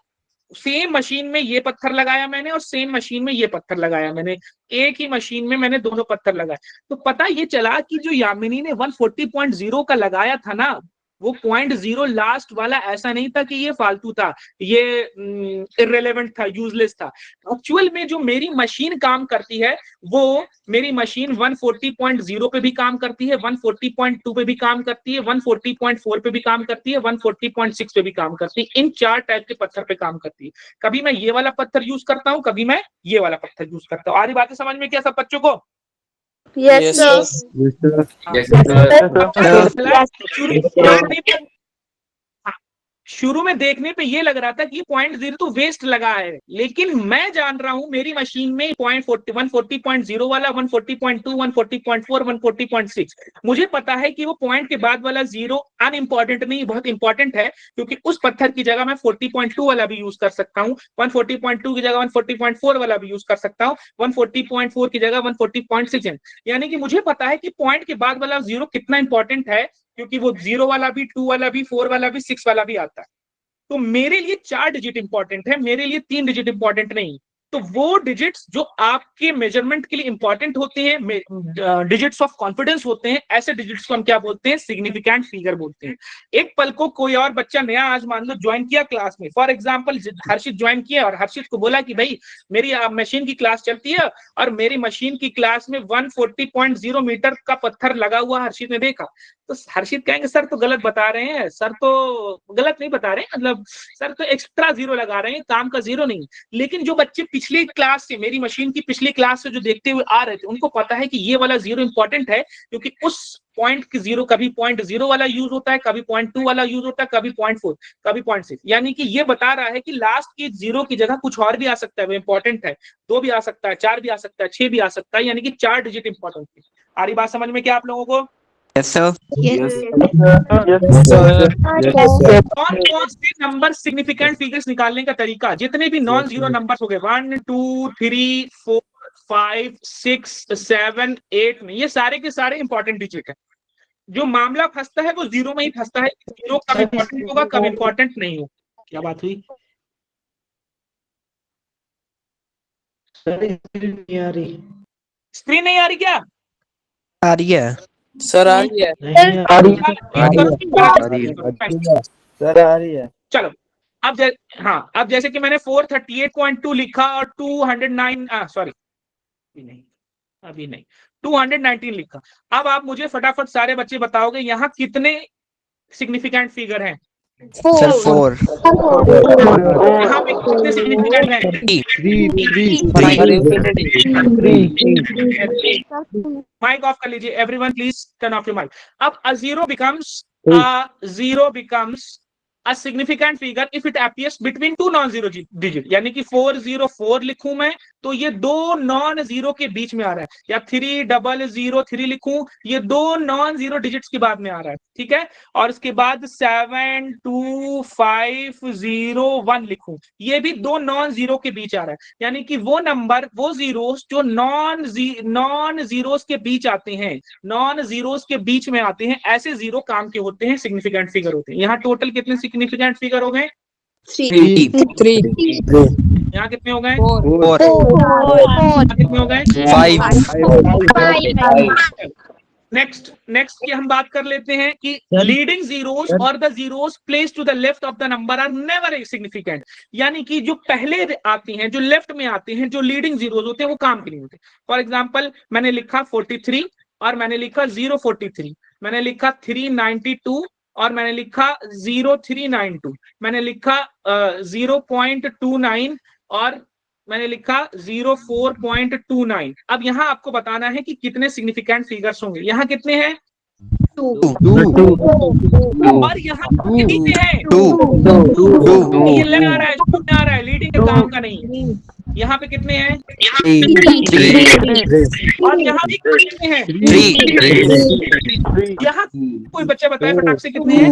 सेम मशीन में ये पत्थर लगाया मैंने और सेम मशीन में ये पत्थर लगाया मैंने, एक ही मशीन में मैंने दोनों पत्थर लगाए, तो पता ये चला कि जो यामिनी ने 140.0 का लगाया था ना, वो 0.0 लास्ट वाला ऐसा नहीं था कि ये फालतू था, ये इररिलेवेंट था, यूजलेस था। एक्चुअल में जो मेरी मशीन काम करती है, वो मेरी मशीन 140.0 पे भी काम करती है, 140.2 पे भी काम करती है, 140.4 पे भी काम करती है, 140.6 पे भी काम करती है। इन 4 टाइप के पत्थर पे काम करती है। कभी मैं ये वाला पत्थर यूज करता हूँ, कभी मैं ये वाला पत्थर यूज करता हूँ। आधी बातें समझ में क्या सब बच्चों को? Yes, sir. शुरू में देखने पे ये लग रहा था कि 0.0 तो वेस्ट लगा है, लेकिन मैं जान रहा हूं मेरी मशीन में 140.0 वाला, 140.2, 140.4, 140.6, मुझे पता है कि वो पॉइंट के बाद वाला जीरो अनइम्पॉर्टेंट नहीं, बहुत इंपॉर्टेंट है, क्योंकि उस पत्थर की जगह मैं 40.2 वाला भी यूज कर सकता हूँ, 140.2 की जगह 140.4 वाला भी यूज कर सकता हूँ, 140.4 की जगह 140.6 है। यानी कि मुझे पता है कि पॉइंट के बाद वाला जीरो कितना इंपॉर्टेंट है, क्योंकि वो 0 वाला भी, 2 वाला भी, 4 वाला भी, 6 वाला भी आता है। तो मेरे लिए 4 डिजिट इंपॉर्टेंट है, मेरे लिए 3 डिजिट इंपॉर्टेंट नहीं। तो वो डिजिट्स जो आपके मेजरमेंट के लिए इंपॉर्टेंट होते हैं, डिजिट्स ऑफ कॉन्फिडेंस होते हैं, ऐसे डिजिट्स को हम क्या बोलते हैं? सिग्निफिकेंट फिगर बोलते हैं। एक पल को कोई और बच्चा नया आज मान लो ज्वाइन किया क्लास में, फॉर एग्जांपल हर्षित ज्वाइन किया और हर्षित को बोला कि भाई मेरी मशीन की क्लास चलती है और मेरी मशीन की क्लास में 140.0 मीटर का पत्थर लगा हुआ हर्षित ने देखा, तो हर्षित कहेंगे सर तो गलत बता रहे हैं, सर तो गलत नहीं बता रहे, मतलब सर तो एक्स्ट्रा जीरो लगा रहे हैं, काम का जीरो नहीं। लेकिन जो बच्चे पिछली क्लास से, मेरी मशीन की पिछली क्लास से जो देखते हुए आ रहे थे, उनको पता है कि ये वाला 0 इंपॉर्टेंट है, क्योंकि उस पॉइंट की 0 कभी 0.0 वाला यूज होता है, कभी 0.2 वाला यूज होता है, कभी 0.4, कभी 0.6। यानी कि ये बता रहा है कि लास्ट की 0 की जगह कुछ और भी आ सकता है, वो इंपॉर्टेंट है। 2 भी आ सकता है, 4 भी आ सकता है, 6 भी आ सकता है, यानी कि 4 डिजिट इंपॉर्टेंट है। आ रही बात समझ में क्या आप लोगों को? Yes, sir. कौन कौन से नंबर सिग्निफिकेंट फिगर्स निकालने का तरीका, जितने भी नॉन जीरो नंबर्स हो गए 1 2 3 4 5 6 7 8 में, ये सारे के सारे इंपॉर्टेंट डिजिट है। जो मामला फंसता है वो 0 में ही फंसता है। 0 कब इंपॉर्टेंट होगा, कब इंपॉर्टेंट नहीं होगा। क्या बात हुई? स्क्रीन नहीं आ रही क्या? आ रही है सर आ रही है। सर आ रही है। चलो अब हाँ, अब जैसे कि मैंने 438.2 लिखा और 209 सॉरी नहीं, अभी नहीं, 219 लिखा। अब आप मुझे फटाफट सारे बच्चे बताओगे यहाँ कितने सिग्निफिकेंट फिगर हैं? सर 4 यहाँ पे कितने सिग्निफिकेंट हैं? 3 माइक ऑफ कर लीजिए, everyone please turn off your mic. अब a zero becomes a significant figure if it appears between two non-zero digit। यानी कि 404 लिखूं मैं तो ये दो नॉन जीरो के बीच में आ रहा है, या 3003 लिखूं ये दो नॉन जीरो डिजिट्स के बाद में आ रहा है, ठीक है। और उसके बाद 72501 लिखूं, ये भी दो नॉन जीरो के बीच आ रहा है। यानी कि वो नंबर, वो जीरोस जो नॉन जीरोस के बीच आते हैं, नॉन जीरोस के बीच में आते हैं, ऐसे जीरो काम के होते हैं, सिग्निफिकेंट फिगर होते हैं। यहाँ टोटल कितने सिग्निफिकेंट फिगर हो गए? 3 यहाँ कितने हो गए? 4 कितने हो गए? 5 नेक्स्ट की हम बात कर लेते हैं कि लीडिंग जीरोस और the zeros place to the left of the number are never significant. यानी कि जो पहले आती हैं, जो लेफ्ट में आते हैं, जो लीडिंग जीरोस होते हैं, वो काम के नहीं होते। फॉर एग्जांपल मैंने लिखा 43 और मैंने लिखा 043, मैंने लिखा 392 और मैंने लिखा 0392, मैंने लिखा 0.29 और मैंने लिखा 04.29। अब यहाँ आपको बताना है कि कितने सिग्निफिकेंट फिगर्स होंगे। यहाँ कितने हैं? 2 और यहाँ कितने हैं? 2 ये ले आ रहा है, शून्य आ रहा है, लीडिंग के काम का नहीं है। यहाँ पे कितने हैं? 3 और यहाँ भी कितने हैं? 3 यहाँ कोई बच्चे बताए फटाक से कितने हैं?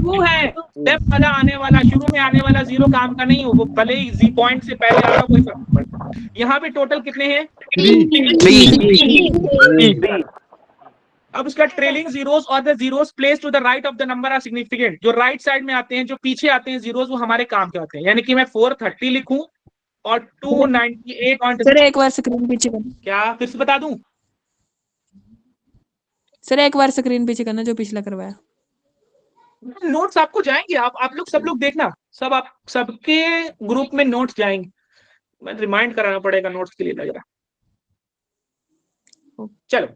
2 है। लेफ्ट वाला आने वाला, शुरू में आने वाला जीरो काम का नहीं हो, वो भले ही जी पॉइंट से पहले आ रहा, कोई फर्क नहीं पड़ता। यहाँ पे टोटल कितने हैं? 3 अब उसका ट्रेलिंग जीरोस और the zeros place to the right of the number are significant. जो राइट साइड में आते हैं, जो पीछे आते हैं जीरोस, वो हमारे काम के आते हैं। यानी कि मैं 430 लिखूं और 298 सर एक बार स्क्रीन पीछे करना। क्या फिर से बता दूं? सर एक बार स्क्रीन पीछे करना जो पिछला करवाया। नोट्स आपको जाएंगे, आप लोग सब लोग देखना, सब आप सबके ग्रुप में नोट्स जाएंगे। मैं रिमाइंड कराना पड़ेगा नोट्स के लिए लग रहा। चलो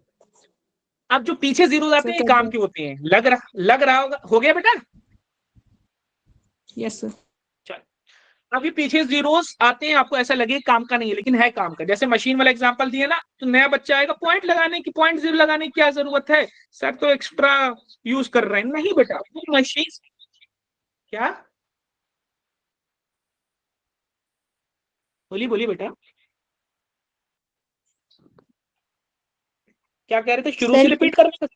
अब जो पीछे जीरो आते हैं काम के होते हैं, लग रहा होगा। हो गया बेटा? Yes sir. चलो अभी पीछे जीरोस आते हैं, आपको ऐसा लगे काम का नहीं है, लेकिन है काम का। जैसे मशीन वाला एग्जांपल दिया ना, तो नया बच्चा आएगा, पॉइंट लगाने की, 0.0 लगाने की क्या जरूरत है सर, तो एक्स्ट्रा यूज कर रहे हैं। नहीं बेटा, वो मशीन क्या बोलिए बेटा, क्या कह रहे थे? शुरू से रिपीट करना।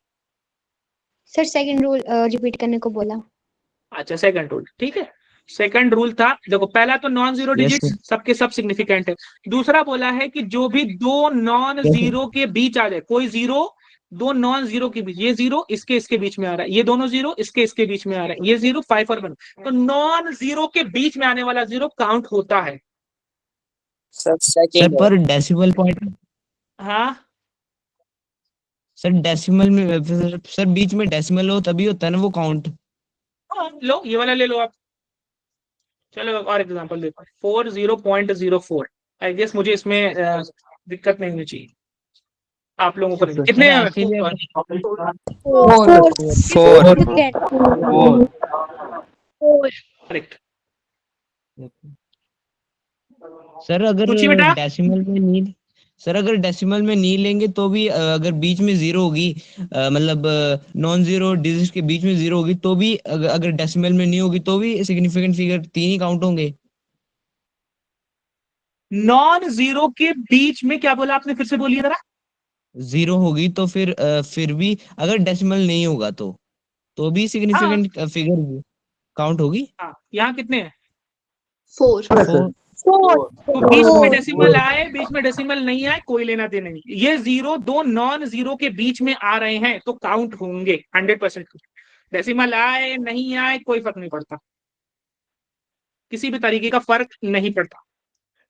सर सेकंड रूल रिपीट करने को बोला। अच्छा सेकंड रूल, ठीक है। सेकंड रूल था, देखो पहला तो नॉन जीरो डिजिट सबके सब सिग्निफिकेंट है। दूसरा बोला है कि जो भी दो नॉन जीरो के बीच आ जाए, कोई जीरो दो नॉन जीरो के बीच, ये जीरो इसके बीच में आ रहा है, ये दोनों जीरो इसके बीच में आ रहा है, ये जीरो 5 और 1, तो नॉन जीरो के बीच में आने वाला जीरो काउंट होता है। सर पर डेसिमल पॉइंट, हाँ सर डेसिमल में, सर बीच में डेसिमल हो तभी होता है ना वो काउंट। लो ये वाला ले लो आप। चलो और एग्जांपल देखो, 40.04। आई गेस मुझे इसमें दिक्कत नहीं होनी चाहिए आप लोगों को। कितने हैं? 4 करेक्ट। सर अगर रुचि बेटा? डेसिमल में नहीं, सर अगर डेसिमल में नहीं लेंगे तो भी अगर बीच में जीरो होगी, मतलब नॉन जीरो डिजिट के बीच में जीरो होगी तो भी, अगर डेसिमल में नहीं होगी तो भी सिग्निफिकेंट फिगर 3 ही काउंट होंगे। नॉन जीरो के बीच में क्या बोला आपने, फिर से बोलिए जरा। जीरो होगी तो फिर भी अगर डेसिमल नहीं होगा तो भी हाँ सिग्निफिकेंट फिगर काउंट होगी। हाँ, यहाँ कितने हैं? 4 फोर। तो बीच में डेसिमल आए, बीच में डेसिमल नहीं आए, कोई लेना देना नहीं। ये जीरो दो नॉन जीरो के बीच में आ रहे हैं तो काउंट होंगे 100%। डेसिमल आए नहीं आए कोई फर्क नहीं पड़ता, किसी भी तरीके का फर्क नहीं पड़ता।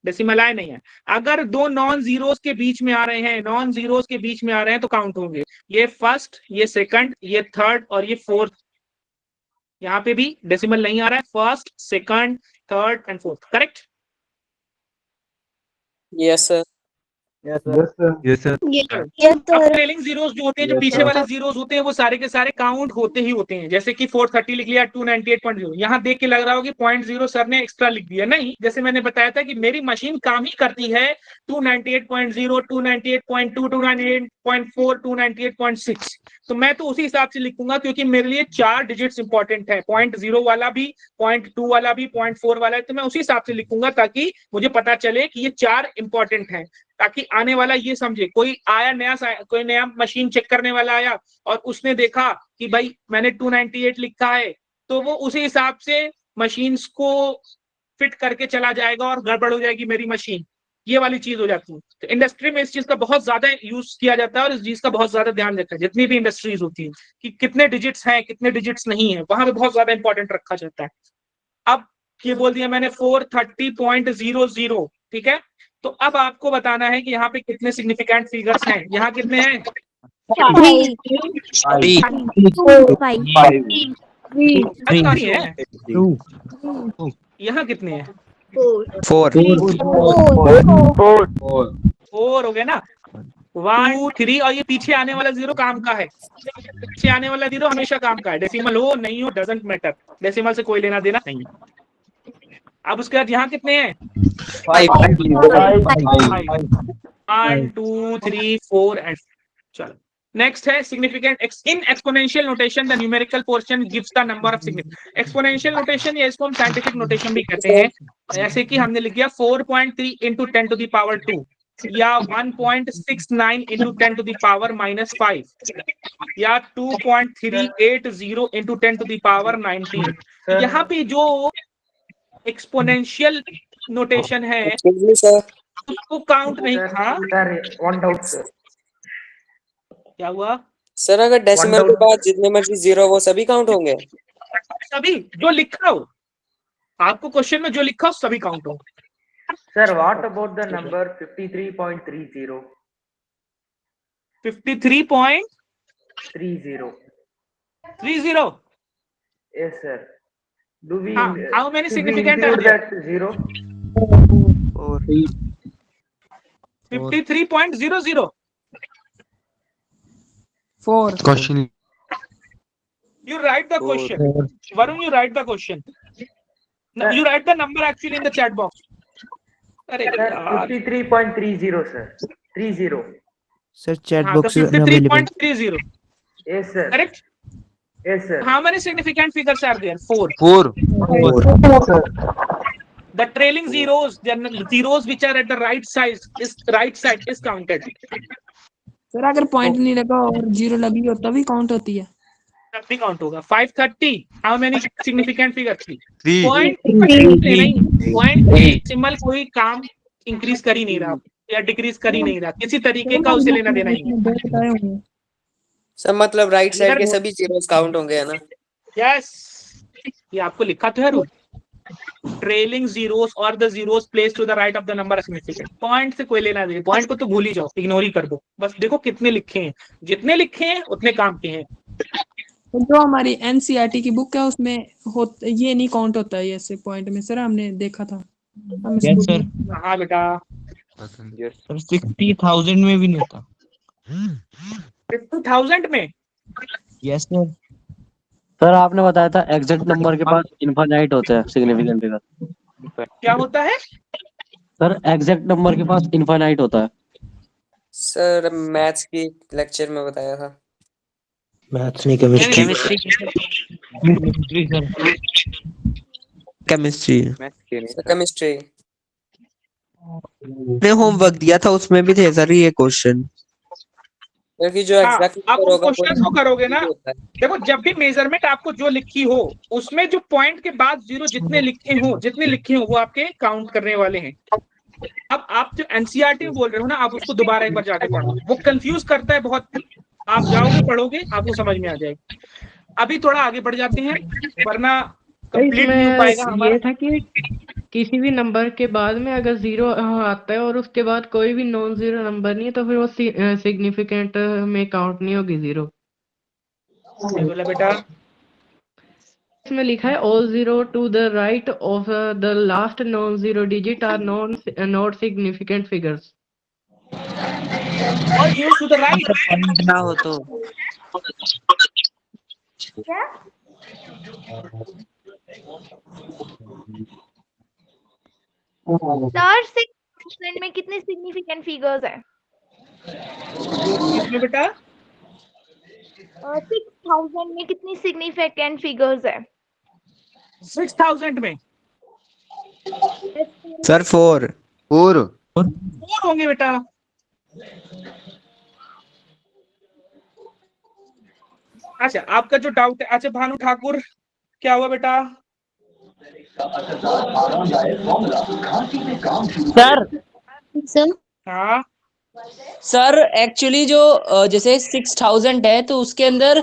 डेसिमल आए नहीं है, अगर दो नॉन जीरोस के बीच में आ रहे हैं, नॉन जीरोस के बीच में आ रहे हैं तो काउंट होंगे। ये फर्स्ट, ये सेकंड, ये थर्ड और ये फोर्थ। यहाँ पे भी डेसिमल नहीं आ रहा है, first, second, third and fourth. Correct? Yes sir. Yes, sir. Yes, sir. Yes, अब sir. ट्रेलिंग जीरोस जो होते हैं, जो Yes, पीछे sir. वाले जीरोस होते हैं, वो सारे के सारे काउंट होते ही होते हैं। जैसे कि 430 लिख लिया, 298.0, यहाँ देख के लग रहा हो कि 0.0 सर ने एक्स्ट्रा लिख दिया। नहीं, जैसे मैंने बताया था कि मेरी मशीन काम ही करती है 298.0, 298.2, 298.4, 298.6। तो मैं तो उसी हिसाब से लिखूंगा, क्योंकि मेरे लिए 4 डिजिट्स इंपॉर्टेंट है, 0.0 वाला भी, 0.2 वाला भी, 0.4 वाला है। तो मैं उसी हिसाब से लिखूंगा ताकि मुझे पता चले कि ये 4 इंपॉर्टेंट है, ताकि आने वाला ये समझे। कोई आया नया, कोई नया मशीन चेक करने वाला आया और उसने देखा कि भाई मैंने 298 लिखा है, तो वो उसी हिसाब से मशीन्स को फिट करके चला जाएगा और गड़बड़ हो जाएगी मेरी मशीन। ये वाली चीज हो जाती है। तो इंडस्ट्री में इस चीज का बहुत ज्यादा यूज किया जाता है और इस चीज का बहुत ज्यादा ध्यान रखा है। जितनी भी इंडस्ट्रीज होती है कि कितने डिजिट्स हैं, कितने डिजिट्स नहीं है, वहां पे बहुत ज्यादा इंपॉर्टेंट रखा जाता है। अब ये बोल दिया मैंने 430.00, ठीक है। तो अब आपको बताना है कि यहाँ पे कितने सिग्निफिकेंट फिगर्स हैं। यहाँ कितने हैं? 5 4 5 नहीं है। 2 यहाँ कितने हैं? 4 4 हो गया ना। 1 2 3 और ये पीछे आने वाला जीरो काम का है। पीछे आने वाला जीरो हमेशा काम का है, डेसिमल हो नहीं हो डजंट मैटर, डेसिमल से कोई लेना देना नहीं। अब उसके बाद यहाँ कितने हैं? 5 1 2 3 4 एंड चलो नेक्स्ट है significant. In exponential notation the numerical portion gives the number of significant. Exponential notation या इसको हम साइंटिफिक नोटेशन भी कहते हैं। जैसे कि हमने लिख दिया 4.3 into 10 to the power 2 या 1.69 into 10 to the power -5 या 2.380 into 10 to the power 19। यहाँ पे जो एक्सपोनेंशियल नोटेशन है सर। उसको काउंट नहीं। हाँ Sir, one doubt, sir. क्या हुआ? सर अगर डेसिमल के बाद जितने मर्जी जीरो वो सभी काउंट होंगे? सभी जो लिखा हो, आपको क्वेश्चन में जो लिखा हो सभी काउंट हो। Sir, what about the number 53.30? 53.30। 30. Yes, sir. Do we? How many should we significant are include there? that zero? 53.00। 4 Question. You write the question. Varun, you write the question. No, you write the number actually in the chat box. अरे Sir, यार। 53.30, sir. 30. Sir, chat हाँ, तो box is unavailable. 53.30। Yes, sir. Correct? Yes, sir. How many significant figures are there? 4. 4. The trailing zeros, the zeros which are at the right side is counted. Sir अगर point नहीं लगा और zero लगी हो तभी count होती है। तब भी काउंट होगा। 530। How many significant figures? 3. Point नहीं, पॉइंट डेसिमल कोई काम इंक्रीज कर ही नहीं रहा या डिक्रीज कर ही नहीं रहा, किसी तरीके का उसे लेना देना ही नहीं। बताए होंगे। सर मतलब राइट साइड के सभी जीरोस काउंट होंगे, है ना? यस, ये आपको लिखा तो है रूल। ट्रेलिंग जीरोस और the zeros placed to the right of the number significant. Point से कोई लेना देना, पॉइंट को तो भूल ही जाओ, इग्नोर ही कर दो। बस देखो कितने लिखे हैं, जितने लिखे हैं उतने काम के हैं। तो जो हमारी एनसीईआरटी की बुक है उसमें ये नहीं काउंट होता है ऐसे पॉइंट में। सर हमने देखा था। Yes sir. हाँ बेटा, सर 60,000 में भी नहीं होता। 50,000 में। Yes sir. सर आपने बताया था एग्जैक्ट नंबर के पास इनफाइनाइट होते हैं सिग्निफिकेंट फिगर। क्या होता है? सर एग्जैक्ट नंबर के पास इनफाइनाइट होता है। सर मैथ्स की लेक्चर में बताया था। मैथ्स नहीं, chemistry. Chemistry sir, chemistry sir chemistry. ने होमवर्क दिया था, उसमें भी थे सर ये क्वेश्चन। क्योंकि जो हाँ, एग्जैक्ट आप नंबर उन होगा क्वेश्चंस को करोगे ना, वो होता है। देखो जब भी मेजरमेंट आपको जो लिखी हो उसमें जो पॉइंट के बाद जीरो जितने लिखे हो वो आपके काउंट करने वाले हैं। अब आप जो एनसीईआरटी में बोल रहे हो ना, आप उसको दोबारा एक बार जाके पढ़ो, वो कंफ्यूज करता है बहुत। आप जाओगे पढ़ोगे आपको समझ में आ जाएगी। अभी थोड़ा आगे बढ़ जाते हैं वरना कंप्लीट नहीं हो पाएगा हमारा। ये था कि किसी भी नंबर के बाद में अगर जीरो आता है और उसके बाद कोई भी नॉन जीरो नंबर नहीं है तो फिर वो सिग्निफिकेंट में काउंट नहीं होगी जीरो। बोला बेटा, इसमें लिखा है all zero to the right of the last non zero digit are not significant figures. और यूज टू द राइट ना हो तो सर 6,000 में कितने सिग्निफिकेंट फिगर्स है? इसमें बेटा 6,000 में कितनी सिग्निफिकेंट फिगर्स है? 6000 में सर 4 4 होंगे बेटा। अच्छा, आपका जो डाउट है, अच्छा भानु ठाकुर क्या हुआ बेटा? सर हाँ सर एक्चुअली जो जैसे 6,000 है तो उसके अंदर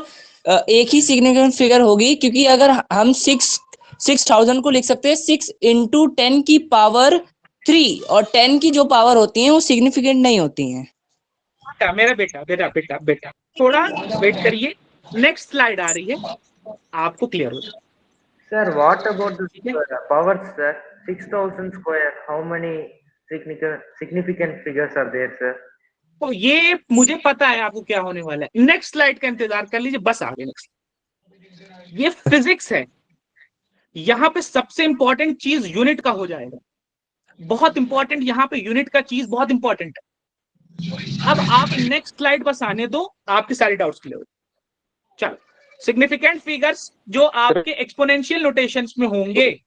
एक ही सिग्निफिकेंट फिगर होगी, क्योंकि अगर हम 6,000 को लिख सकते हैं 6 × 10 की पावर 3 और 10 की जो पावर होती है वो सिग्निफिकेंट नहीं होती हैं। मेरा बेटा थोड़ा वेट करिए, नेक्स्ट स्लाइड आ रही है, आपको क्लियर हो जाए। Sir, what about the powers, sir? 6,000 square. How many significant figures are there, sir? तो ये मुझे पता है आपको क्या होने वाला है। नेक्स्ट स्लाइड का इंतजार कर लीजिए, बस आगे नेक्स्ट। ये फिजिक्स है, यहाँ पे सबसे इंपॉर्टेंट चीज यूनिट का हो जाएगा। बहुत इंपॉर्टेंट, यहाँ पे यूनिट का चीज बहुत इंपॉर्टेंट है। अब आप नेक्स्ट स्लाइड बस आने दो, आपके सारे डाउट्स क्लियर हो। चलो, सिग्निफिकेंट फिगर्स जो आपके एक्सपोनेंशियल नोटेशंस में होंगे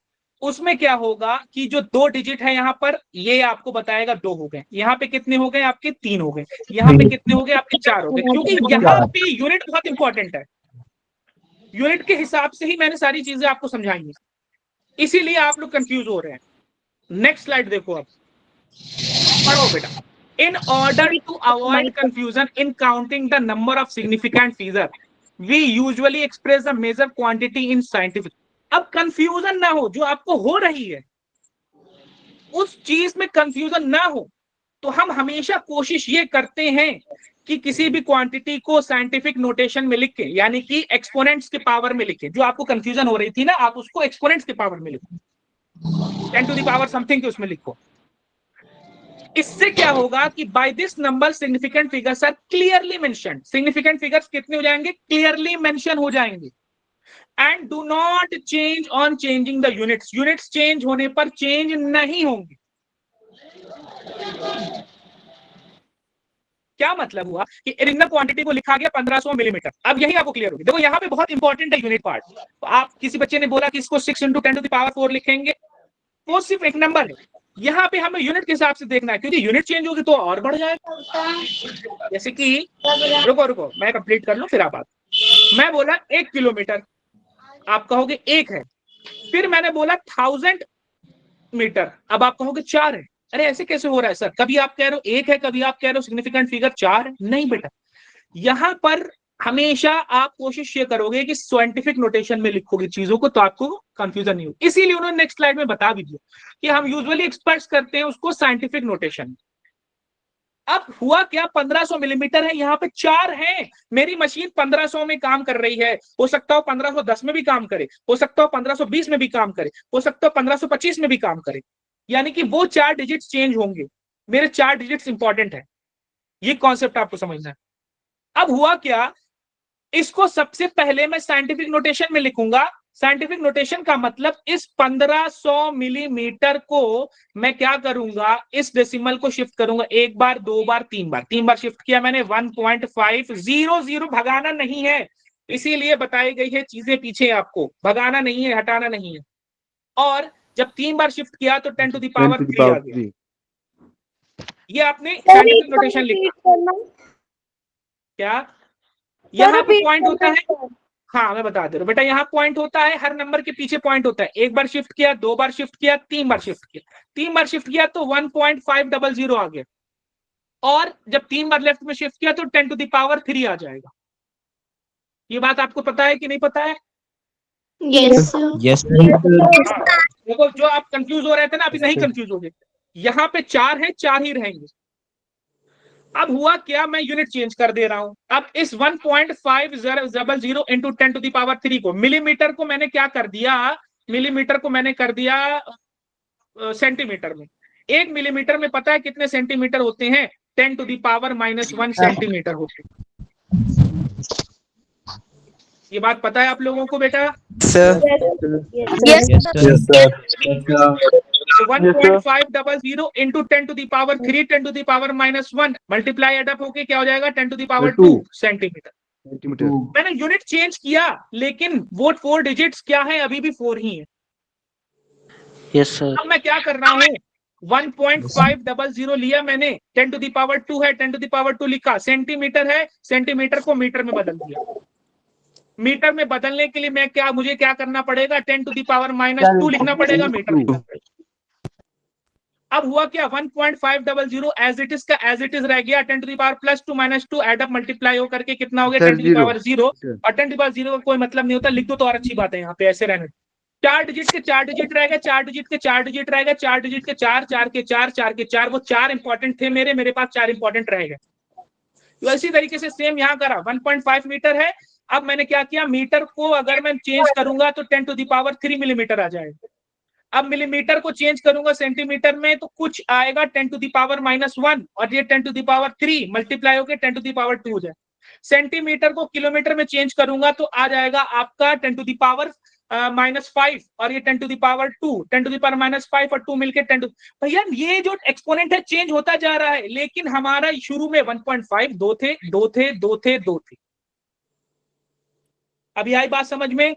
उसमें क्या होगा कि जो 2 डिजिट है यहाँ पर, ये आपको बताएगा 2 हो गए, यहाँ पे कितने हो गए आपके 3 हो गए, यहाँ पे कितने हो गए आपके 4 हो गए, क्योंकि यहाँ पे यूनिट बहुत इंपॉर्टेंट है। यूनिट के हिसाब से ही मैंने सारी चीजें आपको समझाई हैं, इसीलिए आप लोग कंफ्यूज हो रहे हैं। नेक्स्ट स्लाइड देखो, आप पढ़ो बेटा। In order to avoid confusion in counting the number of significant figures, we usually express the measured quantity in scientific. अब कंफ्यूजन ना हो, जो आपको हो रही है उस चीज में कंफ्यूजन ना हो, तो हम हमेशा कोशिश ये करते हैं कि किसी भी क्वांटिटी को साइंटिफिक नोटेशन में लिख के, यानी कि एक्सपोनेंट्स के पावर में लिखे। जो आपको कंफ्यूजन हो रही थी ना, आप उसको एक्सपोनेंट्स के पावर में लिखो, 10 to the power समथिंग के उसमें लिखो। इससे क्या होगा कि by this number significant figures are clearly mentioned. Significant figures कितने हो जाएंगे? क्लियरली मेंशन हो जाएंगे। And do not change on changing the units. Units change होने पर चेंज नहीं होंगे। क्या मतलब हुआ कि इनर क्वांटिटी को लिखा गया 1500 मिलीमीटर। अब यही आपको क्लियर होगी। देखो यहाँ पे बहुत इंपॉर्टेंट है यूनिट पार्ट। तो आप, किसी बच्चे ने बोला कि इसको 6 × 10 to the power 4 लिखेंगे, वो सिर्फ एक नंबर है। यहाँ पे हमें यूनिट के हिसाब से देखना है, क्योंकि यूनिट चेंज होगी तो और बढ़ जाएगा। जैसे कि रुको मैं कंप्लीट कर लूं फिर आप बात। मैं बोला 1 किलोमीटर, आप कहोगे 1 है। फिर मैंने बोला 1000 मीटर, अब आप कहोगे 4 है। अरे ऐसे कैसे हो रहा है सर? कभी आप कह रहे हो 1 है, कभी आप कह रहे हो सिग्निफिकेंट फिगर 4 है। नहीं बेटा, यहाँ पर हमेशा आप कोशिश ये करोगे कि साइंटिफिक नोटेशन में लिखोगे चीजों को, तो आपको कंफ्यूजन नहीं हो। इसीलिए उन्होंने नेक्स्ट स्लाइड में बता भी दिया कि हम यूजुअली एक्सप्रेस करते हैं उसको साइंटिफिक नोटेशन। अब हुआ क्या, 1500 मिलीमीटर है, यहाँ पे 4 है। मेरी मशीन 1500 में काम कर रही है, हो सकता हो 1510 में भी काम करे, हो सकता हो 1520 में भी काम करे, हो सकता हो 1525 में भी काम करे। यानी कि वो 4 डिजिट्स चेंज होंगे। मेरे 4 डिजिट्स इंपॉर्टेंट है, ये कॉन्सेप्ट आपको समझना है। अब हुआ क्या, इसको सबसे पहले मैं साइंटिफिक नोटेशन में लिखूंगा, साइंटिफिक नोटेशन का मतलब इस 1500 मिलीमीटर को मैं क्या करूंगा, इस डेसिमल को शिफ्ट करूंगा, एक बार, दो बार, तीन बार शिफ्ट किया मैंने। 1.500 भगाना नहीं है, इसीलिए बताई गई है चीजें पीछे, आपको भगाना नहीं है, हटाना नहीं है। और जब 3 बार शिफ्ट किया तो 10 टू द पावर 3 आ गया। ये आपने साइंटिफिक नोटेशन लिखा क्या? यहाँ पे पॉइंट होता है, हाँ मैं बता दे रहा हूँ बेटा, यहाँ पॉइंट होता है, हर नंबर के पीछे पॉइंट होता है। एक बार शिफ्ट किया, दो बार शिफ्ट किया, तीन बार शिफ्ट किया, 3 बार शिफ्ट किया तो 1.500 आ गया। और जब 3 बार लेफ्ट में शिफ्ट किया तो 10 टू द पावर 3 आ जाएगा। ये बात आपको पता है कि नहीं पता है? यस यस देखो, जो आप कंफ्यूज हो रहे थे ना, अभी नहीं कंफ्यूज हो गए। यहाँ पे 4 है, 4 ही रहेंगे। अब हुआ क्या, मैं यूनिट चेंज कर दे रहा हूं। अब इस 1.500 इंटू 10 टू द पावर 3 को, मिलीमीटर को मैंने क्या कर दिया, मिलीमीटर को मैंने कर दिया सेंटीमीटर में। 1 मिलीमीटर में पता है कितने सेंटीमीटर होते हैं? 10 टू द पावर -1 सेंटीमीटर होते हैं। ये बात पता है आप लोगों को बेटा? Sir So 1.500 into 10 to the power 3, 10 to the power -1 multiply add up होके क्या हो जाएगा? 10 टू द पावर 2 सेंटीमीटर। मैंने यूनिट चेंज किया, लेकिन वो 4 डिजिट्स क्या है? अभी भी 4 ही है। Yes sir. अब मैं क्या कर रहा हूँ, 1.500 लिया मैंने, 10 टू द पावर 2 है, 10 टू द पावर 2 लिखा, सेंटीमीटर है, सेंटीमीटर को मीटर में बदल दिया। मीटर में बदलने के लिए मुझे क्या करना पड़ेगा? 10 टू द पावर -2 लिखना पड़ेगा मीटर में। अब हुआ क्या, 1.500 एज इट इज का एज इट इज रह गया। 10 to the power +2 -2 add up multiply हो करके कितना हो गया? 10 टू द पावर 0। और 10 टू द पावर 0 का कोई मतलब नहीं होता, लिख दो तो और अच्छी बात है। यहाँ पे ऐसे रहने, 4 डिजिट के 4 डिजिट रह गए, 4 डिजिट के 4 डिजिट रह गए, 4 डिजिट के 4, 4 के 4, 4 के 4। वो 4 इंपॉर्टेंट थे मेरे पास 4 इंपॉर्टेंट रह गए। तो इसी तरीके से सेम यहाँ करा, 1.5 मीटर है। अब मैंने क्या किया, मीटर को अगर मैं चेंज करूंगा तो 10 टू द पावर 3 मिलीमीटर आ जाएगा। अब मिलीमीटर को चेंज करूंगा सेंटीमीटर में तो कुछ आएगा 10 टू द पावर -1, और ये 10 टू द पावर 3 मल्टीप्लाई होकर 10 टू द पावर 2 हो जाए। सेंटीमीटर को किलोमीटर में चेंज करूंगा तो आ जाएगा आपका 10 टू द पावर -5, और ये 10 to the power 2, 10 to the power -5 और 2 मिलके 10 टू। भैया ये जो एक्सपोनेंट है चेंज होता जा रहा है, लेकिन हमारा शुरू में 1.5 2 थे, 2 थे, 2 थे, 2 थे। अभी आई बात समझ में?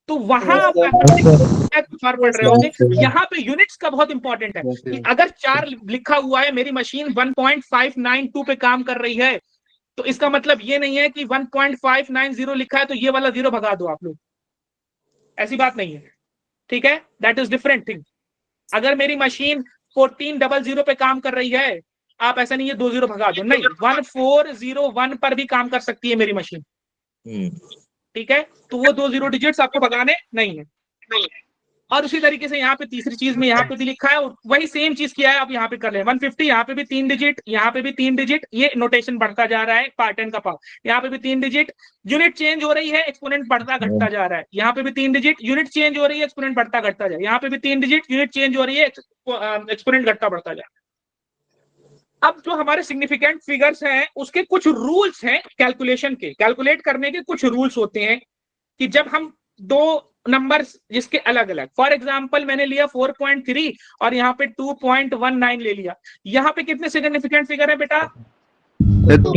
तो वहां आप पढ़ रहे होंगे। यहाँ पे यूनिट्स का बहुत इंपॉर्टेंट है कि अगर 4 लिखा हुआ है, मेरी मशीन 1.592 पे काम कर रही है, तो इसका मतलब ये नहीं है कि 1.590 लिखा है तो ये वाला 0 भगा दो आप लोग, ऐसी बात नहीं है, ठीक है? That is different thing. अगर मेरी मशीन 1400 पे काम कर रही है, आप ऐसा नहीं है 2 0 भगा दो, नहीं, 1401 पर भी काम कर सकती है मेरी मशीन, ठीक है? तो वो 2 0 डिजिट्स आपको भगाने नहीं है। और उसी तरीके से यहाँ पे तीसरी चीज में यहाँ पे भी लिखा है, वही सेम चीज किया है, आप यहाँ पे कर ले 150, यहाँ पे भी 3 डिजिट, यहाँ पे भी 3 डिजिट, ये नोटेशन बढ़ता जा रहा है पार्ट एन का पावर, यहाँ पे भी 3 डिजिट, यूनिट चेंज हो रही है, एक्सपोनेंट बढ़ता घटता जा रहा है, यहाँ पे भी 3 डिजिट, यूनिट चेंज हो रही है, एक्सपोनेंट बढ़ता घटता जा रहा है, यहाँ पे भी 3 डिजिट, यूनिट चेंज हो रही है, एक्सपोनेंट घटता बढ़ता जा रहा है। अब जो हमारे सिग्निफिकेंट फिगर्स हैं उसके कुछ रूल्स हैं कैलकुलेशन के, कैलकुलेट करने के कुछ रूल्स होते हैं कि जब हम 2 नंबर्स जिसके अलग अलग, फॉर एग्जांपल मैंने लिया 4.3 और यहाँ पे 2.19 ले लिया, यहाँ पे कितने सिग्निफिकेंट फिगर है बेटा? 2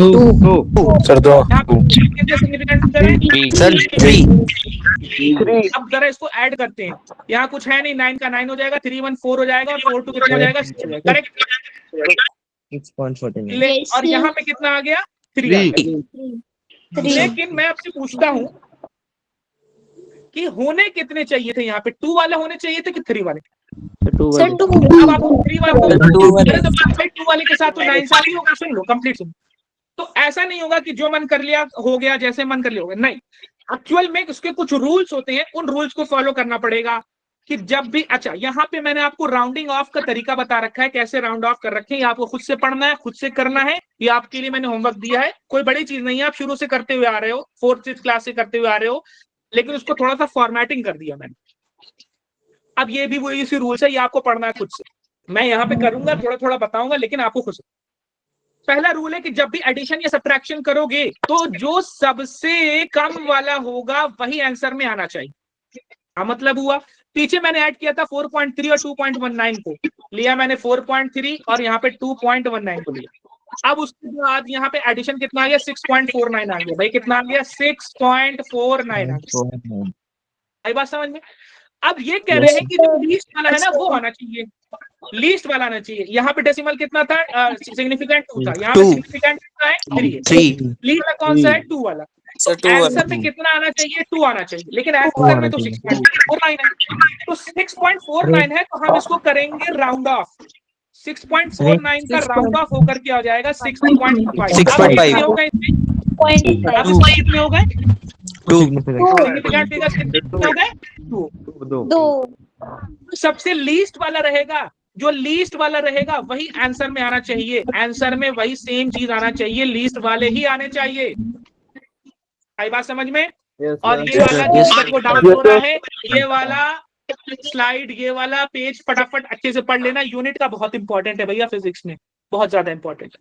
सर 2 कितने सिग्निफिकेंट फिगर है? सर 3। अब जरा इसको ऐड करते हैं, यहाँ कुछ है नहीं, 9 का 9 हो जाएगा, 3 1 4 हो जाएगा, और 4 2 कितना हो जाएगा? 6 हो जाएगा, करेक्ट? 6.49। और यहाँ पे कितना आ गया? 3। लेकिन मैं आपसे पूछता हूं कि होने कितने चाहिए थे? यहाँ पे 2 वाले होने चाहिए थे कि 3 वाले? सर 2 अब आपको 3 वाले, तो 2 वाले के साथ तो 9 साल ही होगा। सुन लो, कंप्लीट सुन। तो ऐसा नहीं होगा कि जो मन कर लिया हो गया, जैसे मन कर लिया होगा, नहीं। एक्चुअल में उसके कुछ रूल्स होते हैं, उन रूल्स को फॉलो करना पड़ेगा कि जब भी, अच्छा यहाँ पे मैंने आपको राउंडिंग ऑफ का तरीका बता रखा है, कैसे राउंड ऑफ कर रखे हैं, आपको खुद से पढ़ना है, खुद से करना है, ये आपके लिए मैंने होमवर्क दिया है, कोई बड़ी चीज नहीं है, आप शुरू से करते हुए आ रहे हो, 4th क्लास से करते हुए आ रहे हो, लेकिन उसको थोड़ा सा फॉर्मेटिंग कर दिया मैंने। अब ये भी वही सी रूल्स है, ये आपको पढ़ना है खुद से, मैं यहाँ पे करूंगा, थोड़ा थोड़ा बताऊंगा, लेकिन आपको खुद से। पहला रूल है कि जब भी एडिशन या सब्ट्रैक्शन करोगे तो जो सबसे कम वाला होगा वही आंसर में आना चाहिए। मतलब हुआ पीछे मैंने ऐड किया था 4.3 और 2.19 को, लिया मैंने 4.3 और यहाँ पे 2.19 को लिया। अब उसके बाद यहाँ पे एडिशन कितना आ गया 6.49 आ गया। भाई कितना आ गया 6.49 आ गया। आई बात समझ में? अब ये कह रहे हैं कि जो लीस्ट वाला है ना वो आना चाहिए, लीस्ट वाला आना चाहिए। यहाँ पे डेसिमल कितना था, सिग्निफिकेंट 2 था, यहाँ पे सिग्निफिकेंट कितना है 3 है। लीस्ट वाला कौन सा है 2 वाला। आंसर में कितना आना चाहिए 2 आना चाहिए, लेकिन आंसर में तो 6.49 है, तो 6.49 है तो हम इसको करेंगे राउंड ऑफ। 6.49 का राउंड ऑफ होकर क्या हो जाएगा 6.5। 6.5 होगा इसमें, अब इसमें कितने हो गए 2 सिग्निफिकेंट फिगर्स कितने हो गए 2। सबसे लीस्ट वाला रहेगा, जो लीस्ट वाला रहेगा वही आंसर में आना चाहिए, आंसर में वही सेम चीज आना चाहिए, लीस्ट वाले ही आने चाहिए। आई बात समझ में? और ये वाला जिस सबको डाउट हो रहा है, ये वाला स्लाइड, ये वाला पेज फटाफट अच्छे से पढ़ लेना, यूनिट का बहुत इंपॉर्टेंट है भैया, फिजिक्स में बहुत ज्यादा इंपॉर्टेंट है।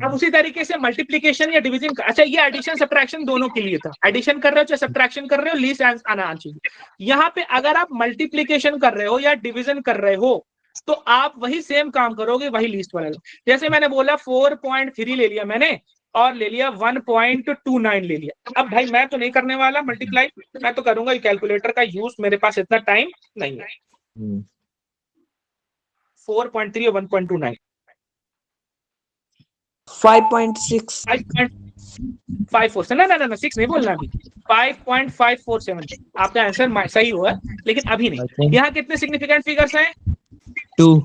अब उसी तरीके से मल्टीप्लिकेशन या डिवीजन का, अच्छा ये एडिशन सब्ट्रैक्शन दोनों के लिए था, एडिशन कर रहे हो चाहे सब्ट्रैक्शन कर रहे हो लीस्ट आना चाहिए। यहाँ पे अगर आप मल्टीप्लिकेशन कर रहे हो या डिवीजन कर रहे हो तो आप वही सेम काम करोगे, वही लीस्ट वाला। जैसे मैंने बोला 4.3 ले लिया मैंने और ले लिया 1.29 ले लिया। अब भाई मैं तो नहीं करने वाला मल्टीप्लाई, मैं तो करूंगा कैलकुलेटर का यूज, मेरे पास इतना टाइम नहीं है। 4.3 और 1.29 5.54 ना ना ना 6 नहीं बोलना अभी, 5.547 आपका आंसर सही हुआ, लेकिन अभी नहीं। यहाँ कितने सिग्निफिकेंट फिगर्स हैं 2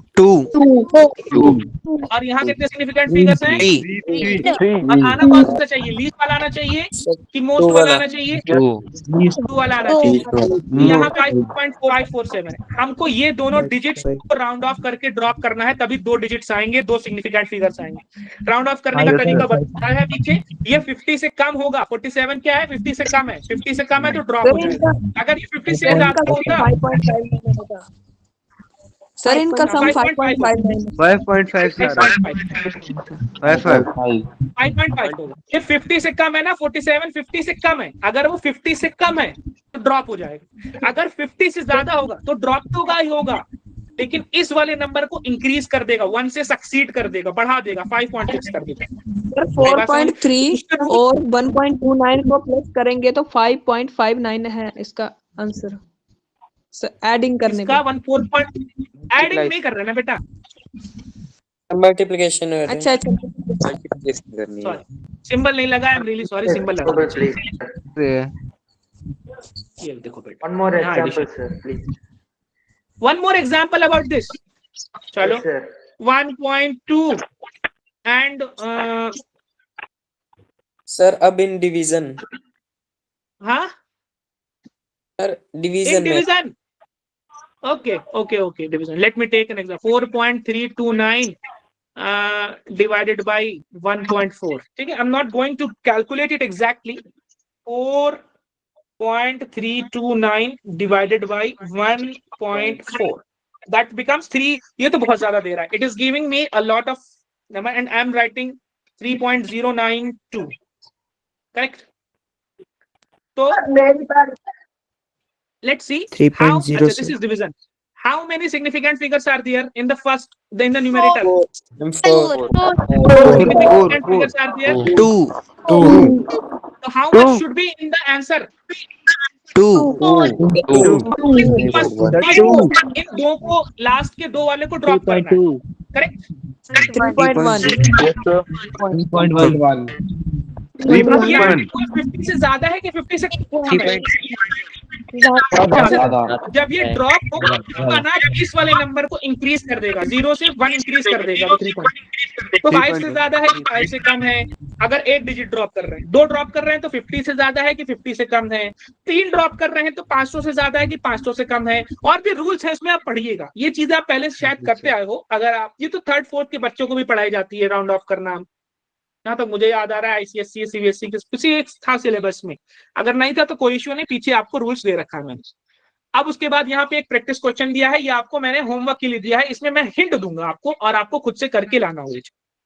और यहाँ कितने सिग्निफिकेंट फिगर्स हैं 3। और आना कौन सा चाहिए, लीस्ट वाला आना चाहिए कि मोस्ट वाला आना चाहिए, 2 वाला आना चाहिए। यहाँ 5.547 है, हमको ये दोनों डिजिट्स को राउंड ऑफ करके ड्रॉप करना है, तभी 2 डिजिट्स आएंगे, 2 सिग्निफिकेंट फिगर्स आएंगे। राउंड ऑफ करने का तरीका बताया है पीछे, ये 50 से कम होगा, 47 क्या है 50 से कम है, 50 से कम है तो ड्रॉप हो जाएगा। अगर ये 50 से ज्यादा होगा सर इनका सम 5.5 होगा। ये 50 से कम है ना, 47 50 से कम है, अगर वो 50 से कम है तो ड्रॉप हो जाएगा। अगर 50 से ज्यादा होगा तो ड्रॉप तो होगा ही होगा, लेकिन इस वाले नंबर को इंक्रीज कर देगा, 1 से सक्सीड कर देगा, बढ़ा देगा, 5.6 कर देगा। 4.3 और 1.29 को प्लस करेंगे तो 5.59 है इसका आंसर। एडिंग करने का 1.4 एडिंग नहीं कर रहे ना बेटा, मल्टीप्लिकेशन है। अच्छा सिंबल नहीं लगा, I am really sorry, symbol लगा ये देखो बेटा। One more example sir please. One more example about this. चलो 1.2 and सर अब इन डिवीजन, हाँ sir division division okay division. Let me take an example 4.329 divided by 1.4. ठीक है, I'm not going to calculate it exactly. 4.329 divided by 1.4 that becomes 3. ये तो बहुत ज्यादा दे रहा है, it is giving me a lot of number and I'm writing 3.092 correct. तो let's see how this is division. How many significant figures are there in the numerator? 4. Significant figures are there 2. So how much should be in the answer? 2. इन दो को last के 2 वाले को drop करना है, correct 3.1 50 से ज्यादा है कि 50 से कम है? जब ये ड्रॉप होगा ना इस वाले नंबर को इंक्रीज कर देगा, 0 से 1 इंक्रीज कर देगा, 3 तो 5 से ज्यादा है कि 5 से कम है। अगर 8 डिजिट ड्रॉप कर रहे हैं, 2 ड्रॉप कर रहे हैं तो 50 से ज्यादा है कि 50 से कम है, 3 ड्रॉप कर रहे हैं तो 500 से ज्यादा है कि 500 से कम है। और भी रूल्स है इसमें, आप पढ़िएगा, ये चीजें आप पहले शायद करते आए हो। अगर आप ये तो 3rd 4th के बच्चों को भी पढ़ाई जाती है राउंड ऑफ करना, यहाँ तक मुझे याद आ रहा है आईसीएससी सीबीएसई के किसी एक था सिलेबस में, अगर नहीं था तो कोई इश्यू नहीं, पीछे आपको रूल्स दे रखा है मैंने। अब उसके बाद यहाँ पे एक प्रैक्टिस क्वेश्चन दिया है, ये आपको मैंने होमवर्क के लिए दिया है, इसमें मैं हिंट दूंगा आपको और आपको खुद से करके लाना होगा।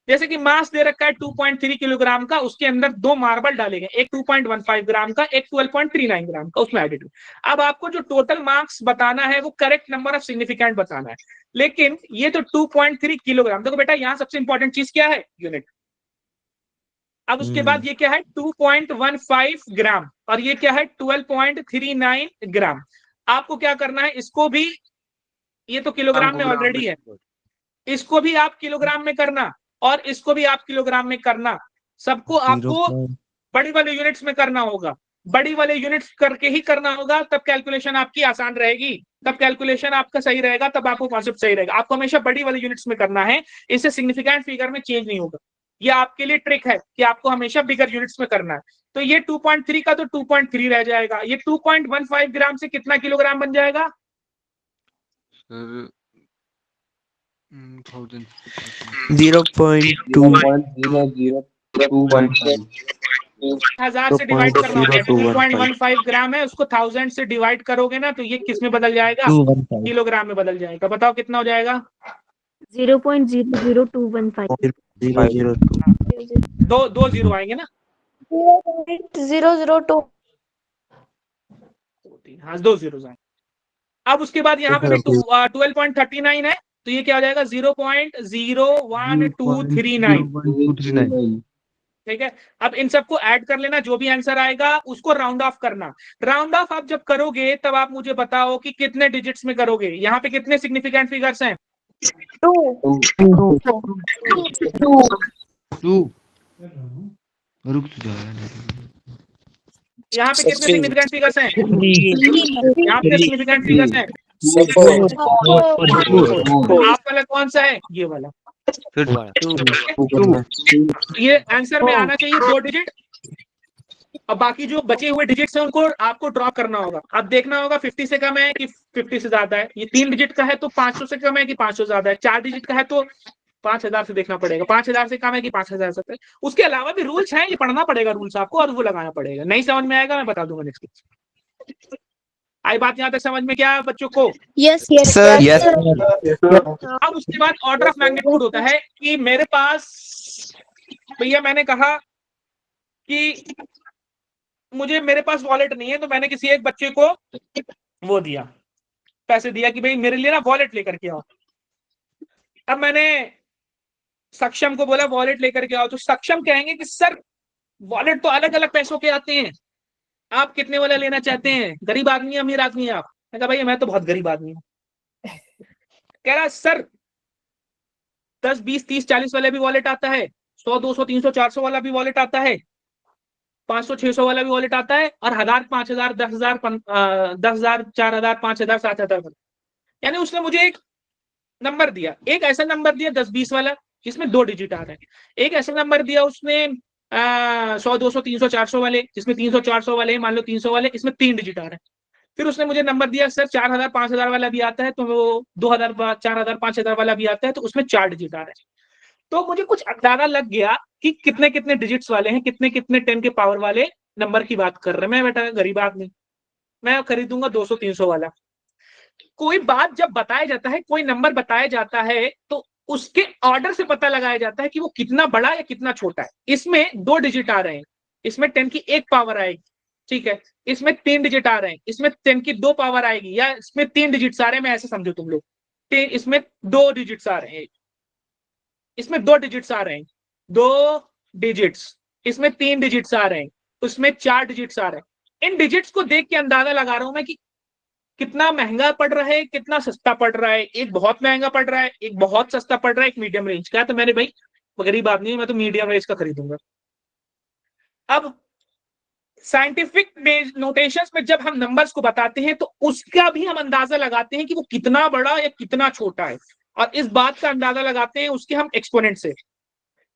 जैसे कि मास दे रखा है 2.3 किलोग्राम का, उसके अंदर 2 मार्बल डाले गए, एक 2.15 ग्राम का, एक 12.39 ग्राम का, उसमें एडिड। अब आपको जो टोटल मार्क्स बताना है वो करेक्ट नंबर ऑफ सिग्निफिकेंट बताना है, लेकिन ये तो 2.3 किलोग्राम। देखो बेटा यहाँ सबसे इंपॉर्टेंट चीज क्या है, यूनिट। अब उसके बाद ये क्या है 2.15 ग्राम, और ये क्या है 12.39 ग्राम। आपको क्या करना है, इसको भी, ये तो किलोग्राम में ऑलरेडी है, इसको भी आप किलोग्राम में करना और इसको भी आप किलोग्राम में करना। सबको आपको बड़ी वाले यूनिट्स में करना होगा, बड़ी वाले यूनिट्स करके ही करना होगा, तब कैलकुलेशन आपकी आसान रहेगी, तब कैलकुलेशन आपका सही रहेगा, तब आपको कॉन्सेप्ट सही रहेगा। आपको हमेशा बड़ी वाले यूनिट्स में करना है, इससे सिग्निफिकेंट फिगर में चेंज नहीं होगा। ये आपके लिए ट्रिक है कि आपको हमेशा बिगर यूनिट्स में करना है। तो ये 2.3 का तो 2.3 रह जाएगा, ये 2.15 ग्राम से कितना किलोग्राम बन जाएगा? 1000 से डिवाइड करना होगा, 2.15 ग्राम है, उसको 1000 से डिवाइड करोगे ना तो ये किस में बदल जाएगा, किलोग्राम में बदल जाएगा। बताओ कितना हो जाएगा? 0.00215 दो जीरो आएंगे ना, 0.002 हाँ 2 जीरो आएंगे। अब उसके बाद यहाँ पे भी 12.39 है, तो ये क्या हो जाएगा 0.01239। ठीक है, अब इन सबको ऐड कर लेना, जो भी आंसर आएगा उसको राउंड ऑफ करना। राउंड ऑफ आप जब करोगे तब आप मुझे बताओ कि कितने डिजिट्स में करोगे। यहाँ पे कितने सिग्निफिकेंट फिगर्स हैं? 2 यहाँ पे कितने सिग्निफिकेंट फिगर्स हैं? यहाँ पे सिग्निफिकेंट फिगर्स हैं। आप वाला कौन सा है? ये वाला। ये आंसर में आना चाहिए 2 डिजिट, और बाकी जो बचे हुए डिजिट्स हैं उनको आपको ड्रॉ करना होगा। अब देखना होगा 50 से कम है कि 50 से ज्यादा है। ये 3 डिजिट का है तो 500 से कम है कि 500 ज्यादा है। 4 डिजिट का है तो 5000 से देखना पड़ेगा, 5000 से कम है कि 5000 से। उसके अलावा भी रूल्स हैं, ये पढ़ना पड़ेगा रूल्स आपको, और वो लगाना पड़ेगा। नहीं समझ में आएगा मैं बता दूंगा नेक्स्ट। आई बात यहाँ तक समझ में? क्या बच्चों को? Yes sir yes. अब उसके बाद ऑर्डर ऑफ मैग्नीट्यूड होता है कि मेरे पास, भैया मैंने कहा कि मुझे, मेरे पास वॉलेट नहीं है, तो मैंने किसी एक बच्चे को वो दिया, पैसे दिया कि भाई मेरे लिए ना वॉलेट लेकर के आओ। अब मैंने सक्षम को बोला वॉलेट लेकर के आओ, तो सक्षम कहेंगे कि सर वॉलेट तो अलग अलग पैसों के आते हैं, आप कितने वाला लेना चाहते हैं? गरीब आदमी है अमीर आदमी है आप? मैं कहा भाई मैं तो बहुत गरीब आदमी हूँ। कह रहा सर 10 20 30 40 वाला भी वॉलेट आता है, 100 200 300 400 वाला भी वॉलेट आता है, 500 600 वाला भी वॉलेट आता है, और 1000 5000 10,000 10,000 4000 5000 7000। यानी उसने मुझे एक नंबर दिया, एक ऐसा नंबर दिया 10 20 वाला जिसमें 2 डिजिट आ रहे हैं, एक ऐसा नंबर दिया उसने 100 200 300 400 वाले जिसमें 300 400 वाले, मान लो 300 वाले, इसमें 3 डिजिट आ रहे हैं। फिर उसने मुझे नंबर दिया सर 4000 5000 वाला भी आता है, तो वो 2000 4000 5000 वाला भी आता है, तो उसमें 4 डिजिट आ रहे हैं। तो मुझे कुछ अंदाजा लग गया कि कितने कितने डिजिट्स वाले हैं, कितने कितने 10 के पावर वाले नंबर की बात कर रहे हैं। मैं बेटा गरीब आदमी, मैं खरीदूंगा 200 300 वाला। कोई बात जब बताया जाता है, कोई नंबर बताया जाता है, तो उसके ऑर्डर से पता लगाया जाता है कि वो कितना बड़ा या कितना छोटा है। इसमें 2 डिजिट आ रहे हैं, इसमें 10 की 1 पावर आएगी, ठीक है। इसमें 3 डिजिट आ रहे हैं, इसमें 10 की 2 पावर आएगी, या इसमें 3 डिजिट्स आ रहे हैं, मैं ऐसे समझो तुम लोग, इसमें 2 डिजिट्स आ रहे हैं, इसमें 2 डिजिट्स आ रहे हैं, 2 डिजिट्स, इसमें 3 डिजिट्स आ रहे हैं, उसमें 4 डिजिट्स आ रहे हैं। इन डिजिट्स को देख के अंदाजा लगा रहा हूं मैं कि कितना महंगा पड़ रहा है, कितना सस्ता पड़ रहा है। एक बहुत महंगा पड़ रहा है, एक बहुत सस्ता पड़ रहा है, एक मीडियम रेंज का। तो मैंने भाई गरीब आदमी, मैं तो मीडियम रेंज का खरीदूंगा। अब साइंटिफिक नोटेशंस में जब हम नंबर्स को बताते हैं तो उसका भी हम अंदाजा लगाते हैं कि वो कितना बड़ा या कितना छोटा है, और इस बात का अंदाजा लगाते हैं उसके हम एक्सपोनेंट से।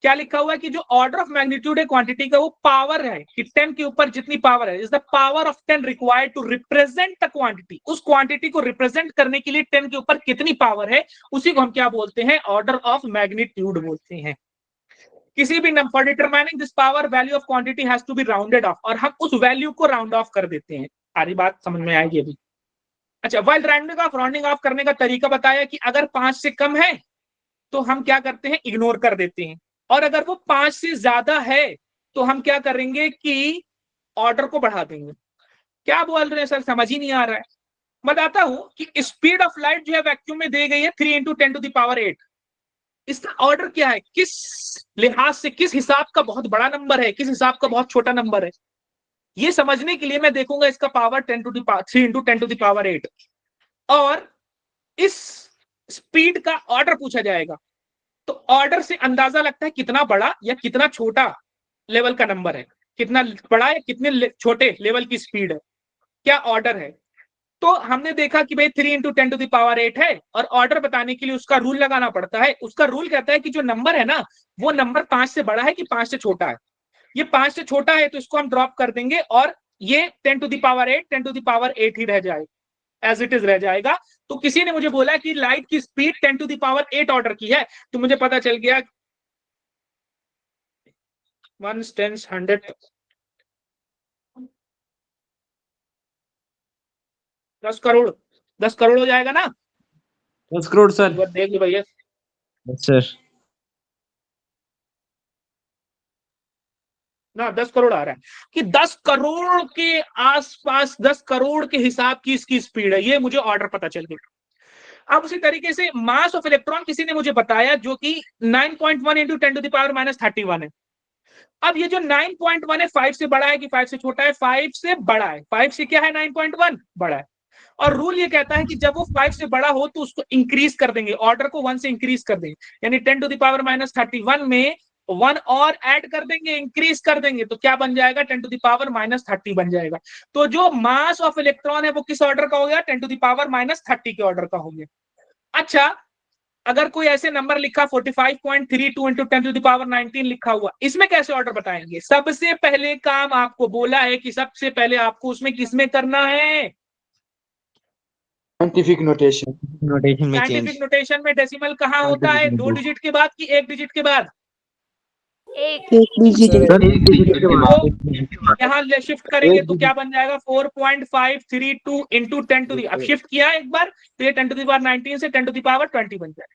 क्या लिखा हुआ है कि जो ऑर्डर ऑफ मैग्नीट्यूड है क्वांटिटी का, वो पावर है कि 10 के ऊपर जितनी पावर है, is the power of 10 required to represent the quantity. उस क्वांटिटी को रिप्रेजेंट करने के लिए 10 के ऊपर कितनी पावर है, उसी को हम क्या बोलते हैं? ऑर्डर ऑफ मैग्नीट्यूड बोलते हैं। किसी भी number, determining this power value of quantity has to be rounded off, और हम उस वैल्यू को राउंड ऑफ कर देते हैं। सारी बात समझ में आएगी अभी? अच्छा, वाइल राउंडिंग ऑफ करने का तरीका बताया कि अगर 5 से कम है तो हम क्या करते हैं? इग्नोर कर देते हैं। और अगर वो 5 से ज्यादा है तो हम क्या करेंगे कि ऑर्डर को बढ़ा देंगे। क्या बोल रहे हैं सर, समझ ही नहीं आ रहा है। बताता हूं कि स्पीड ऑफ लाइट जो है वैक्यूम में दी गई है 3 × 10⁸। इसका ऑर्डर क्या है, किस लिहाज से, किस हिसाब का बहुत बड़ा नंबर है, किस हिसाब का बहुत छोटा नंबर है, ये समझने के लिए मैं देखूंगा इसका पावर 3 × 10⁸ और इस स्पीड का ऑर्डर पूछा जाएगा। तो ऑर्डर से अंदाजा लगता है कितना बड़ा या कितना छोटा लेवल का नंबर है, कितना बड़ा या कितने छोटे लेवल की स्पीड है, क्या ऑर्डर है। तो हमने देखा कि भाई 3 × 10⁸ है और ऑर्डर बताने के लिए उसका रूल लगाना पड़ता है। उसका रूल कहता है कि जो नंबर है ना वो नंबर 5 से बड़ा है कि 5 से छोटा है। ये 5 से छोटा है तो इसको हम ड्रॉप कर देंगे और ये 10⁸ ही रह जाएगा, एज इट इज रह जाएगा। तो किसी ने मुझे बोला कि लाइट की स्पीड 10⁸ ऑर्डर की है, तो मुझे पता चल गया 1 10 100 10 करोड़ 10 करोड़ हो जाएगा ना। 10 करोड़ सर। देख लो भैया सर ना 10 करोड़ आ रहा है कि 10 करोड़ के आसपास 10 करोड़ के हिसाब की इसकी स्पीड है, ये मुझे ऑर्डर पता चल गया। अब उसी तरीके से मास ऑफ इलेक्ट्रॉन किसी ने मुझे बताया जो कि 9.1 × 10⁻31 है। अब ये जो 9.1 है 5 से बड़ा है कि 5 से छोटा है, 5 से बड़ा है, 5 से क्या है 9.1 बड़ा है। और रूल ये कहता है कि जब वो 5 से बड़ा हो तो उसको इंक्रीज कर देंगे, ऑर्डर को 1 से इंक्रीज कर देंगे, यानी 10⁻31 में 1 और ऐड कर देंगे, इंक्रीज कर देंगे, तो क्या बन जाएगा 10⁻30 बन जाएगा। तो जो मास ऑफ इलेक्ट्रॉन है वो किस ऑर्डर का हो गया, 10⁻30 के ऑर्डर का हो गया। अच्छा, अगर कोई ऐसे नंबर लिखा 45.32 × 10⁻19 लिखा हुआ, इसमें कैसे ऑर्डर बताएंगे। सबसे पहले काम आपको बोला है कि सबसे पहले आपको उसमें किसमें करना है, साइंटिफिक नोटेशन में चेंज। साइंटिफिक नोटेशन में डेसिमल कहाँ होता है, 2 डिजिट के बाद कि 1 डिजिट के बाद, एक डिजिट यहाँ शिफ्ट करेंगे तो क्या बन जाएगा 4.532 × 10⁻। अब शिफ्ट किया एक बार तो ये 10⁻19 से 10⁻20 बन जाएगा।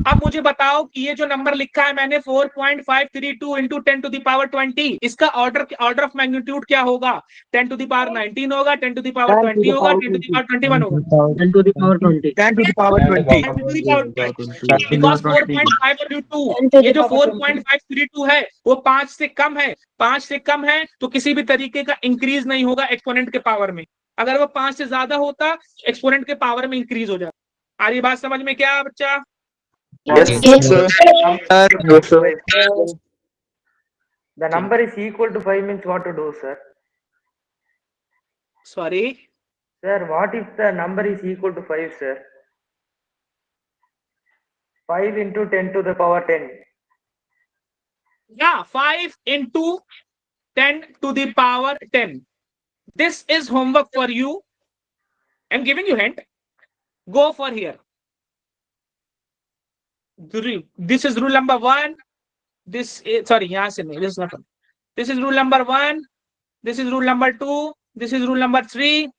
अब मुझे बताओ कि ये जो नंबर लिखा है मैंने 4.532 × 10⁻20, इसका ऑर्डर ऑफ मैग्नीट्यूड क्या होगा, 10⁻19 होगा, 10⁻20 होगा, 10⁻21 होगा, 10⁻20 बिकॉज 4.532 ये जो 4.532 है वो 5 से कम है, 5 से कम है तो किसी भी तरीके का इंक्रीज नहीं होगा एक्सपोनेंट के पावर में। अगर वो 5 से ज्यादा होता एक्सपोनेंट के पावर में इंक्रीज हो जाता। आ रही बात समझ में क्या बच्चा? Yes, sir. The number is equal to 5 means what to do, sir? Sorry? Sir, what if the number is equal to 5, sir? 5 × 10⁻10. Yeah, 5 × 10⁻10. This is homework for you. I'm giving you hint. Go for here. This is rule number 1. This is, sorry, यहाँ से नहीं, this is not one. This is rule number 1. This is rule number 2. This is rule number 3.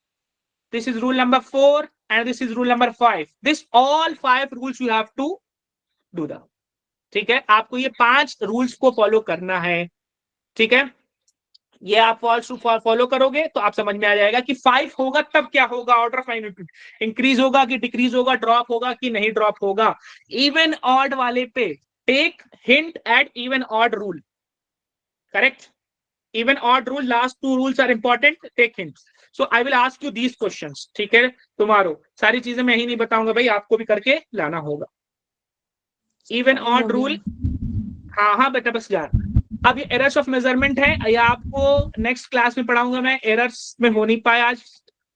This is rule number 4. And this is rule number 5. This all 5 rules you have to do that. ठीक है, आपको ये 5 rules को follow करना है। ठीक है, ये आप फॉलो करोगे तो आप समझ में आ जाएगा कि 5 होगा तब क्या होगा, ऑर्डर ऑफ मैग्नीट्यूड इंक्रीज होगा कि डिक्रीज होगा, ड्रॉप होगा कि नहीं ड्रॉप होगा। इवन ऑड वाले पे take hint at even odd rule, correct. Even odd rule, last 2 rules are important, take hint. So I will ask you these questions. ठीक है, तुम्हारो सारी चीजें मैं ही नहीं बताऊंगा भाई, आपको भी करके लाना होगा। इवन ऑड रूल, हाँ बेटा बस यार। अब ये एरर्स ऑफ मेजरमेंट है, या आपको नेक्स्ट क्लास में पढ़ाऊंगा मैं, एरर्स में हो नहीं पाया आज।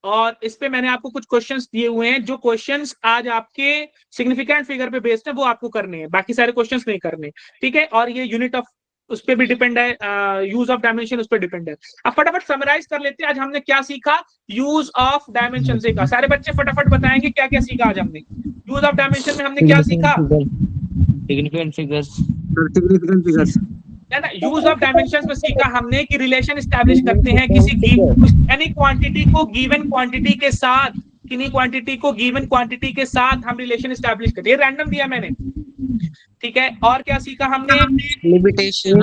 और इस पे मैंने आपको कुछ क्वेश्चंस दिए हुए हैं, जो क्वेश्चंस आज आपके सिग्निफिकेंट फिगर पे बेस्ड है वो आपको करने हैं, बाकी सारे क्वेश्चंस नहीं करने। ठीक है, और ये यूनिट ऑफ उस पर भी डिपेंड है, यूज ऑफ डायमेंशन उस पर डिपेंड है। अब फटाफट समराइज कर लेते हैं आज हमने क्या सीखा यूज ऑफ डायमेंशन से का। सारे बच्चे फटाफट बताएंगे क्या क्या सीखा आज हमने। यूज ऑफ डायमेंशन में हमने क्या सीखा, सिग्निफिकेंट फिगर्स, है ना। यूज ऑफ डायमेंशंस में सीखा हमने कि रिलेशन एस्टैब्लिश करते हैं किसी एनी क्वांटिटी को गिवन क्वांटिटी के साथ, किन्हीं क्वांटिटी को गिवन क्वांटिटी के साथ हम रिलेशन एस्टैब्लिश करते हैं। ये रैंडम दिया मैंने, ठीक है, और क्या सीखा हमने? लिमिटेशन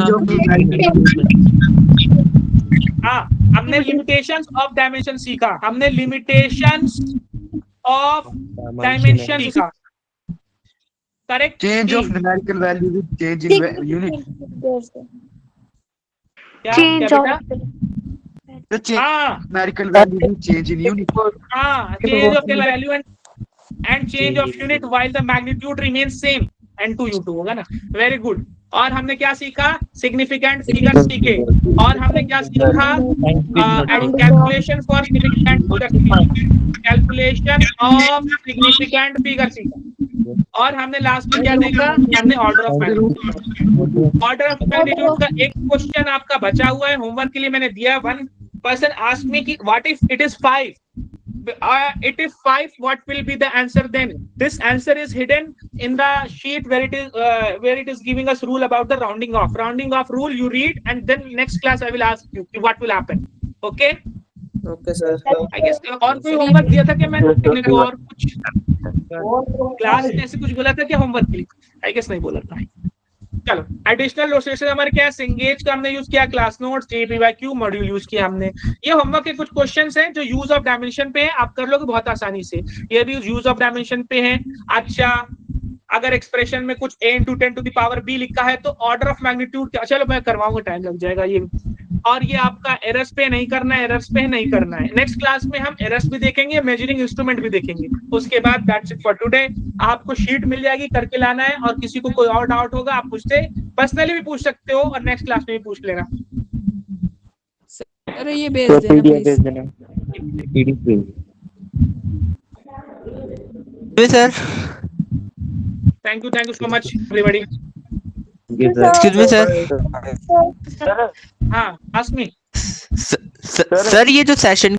हाँ, हमने लिमिटेशंस ऑफ डायमेंशन सीखा, हमने लिमिटेशंस ऑफ डायमेंशन सीखा, correct? change of numerical value with change in unit. क्या Change बेटा? The change हाँ numerical value with change in unit. हाँ, change of the value and change of unit while the magnitude remains same, n2 u2 होगा ना, very good. और हमने क्या सीखा? सिग्निफिकेंट फिगर सीखे, और हमने क्या सीखा? Calculation for significant figure, calculation of significant figure सीखा, और हमने लास्ट में क्या देखा? हमने order of magnitude. Order of magnitude का एक क्वेश्चन आपका बचा हुआ है होमवर्क के लिए, मैंने दिया। वन पर्सन आस्क्ड मी कि what if it is 5, it is 5, what will be the answer then? This answer is hidden in the sheet where it is giving us rule about the rounding off rule. You read and then next class I will ask you what will happen. Okay sir. I guess और कोई homework दिया था क्या मैंने को? और कुछ class में ऐसे कुछ बोला था क्या होमवर्क के लिए? आई गेस नहीं बोला था। चलो, एडिशनल नोटेशन हमारे क्या है? सिंगेज का हमने यूज किया, class notes, JPYQ module use किया हमने। ये होमवर्क के कुछ क्वेश्चंस हैं जो यूज ऑफ डायमेंशन पे है, आप कर लोगे बहुत आसानी से। ये भी यूज ऑफ डायमेंशन पे है। अच्छा, अगर एक्सप्रेशन में कुछ a × 10⁻b लिखा है तो ऑर्डर ऑफ मैग्नीट्यूड क्या? चलो मैं करवाऊंगा, टाइम लग जाएगा ये। और ये आपका एरर्स पे नहीं करना है, एरर्स पे नहीं करना है। नेक्स्ट क्लास में हम एरर्स भी देखेंगे, मेजरिंग इंस्ट्रूमेंट भी देखेंगे। उसके बाद दैट्स इट फॉर टुडे। आपको शीट मिल जाएगी, करके लाना है, और किसी को कोई और डाउट होगा आप मुझसे पर्सनली भी पूछ सकते हो, और नेक्स्ट क्लास में भी पूछ लेना। अरे ये भेज देना please sir. Thank you so much everybody. Excuse me sir. हाँ, आस्क मी। सर ये जो सेशन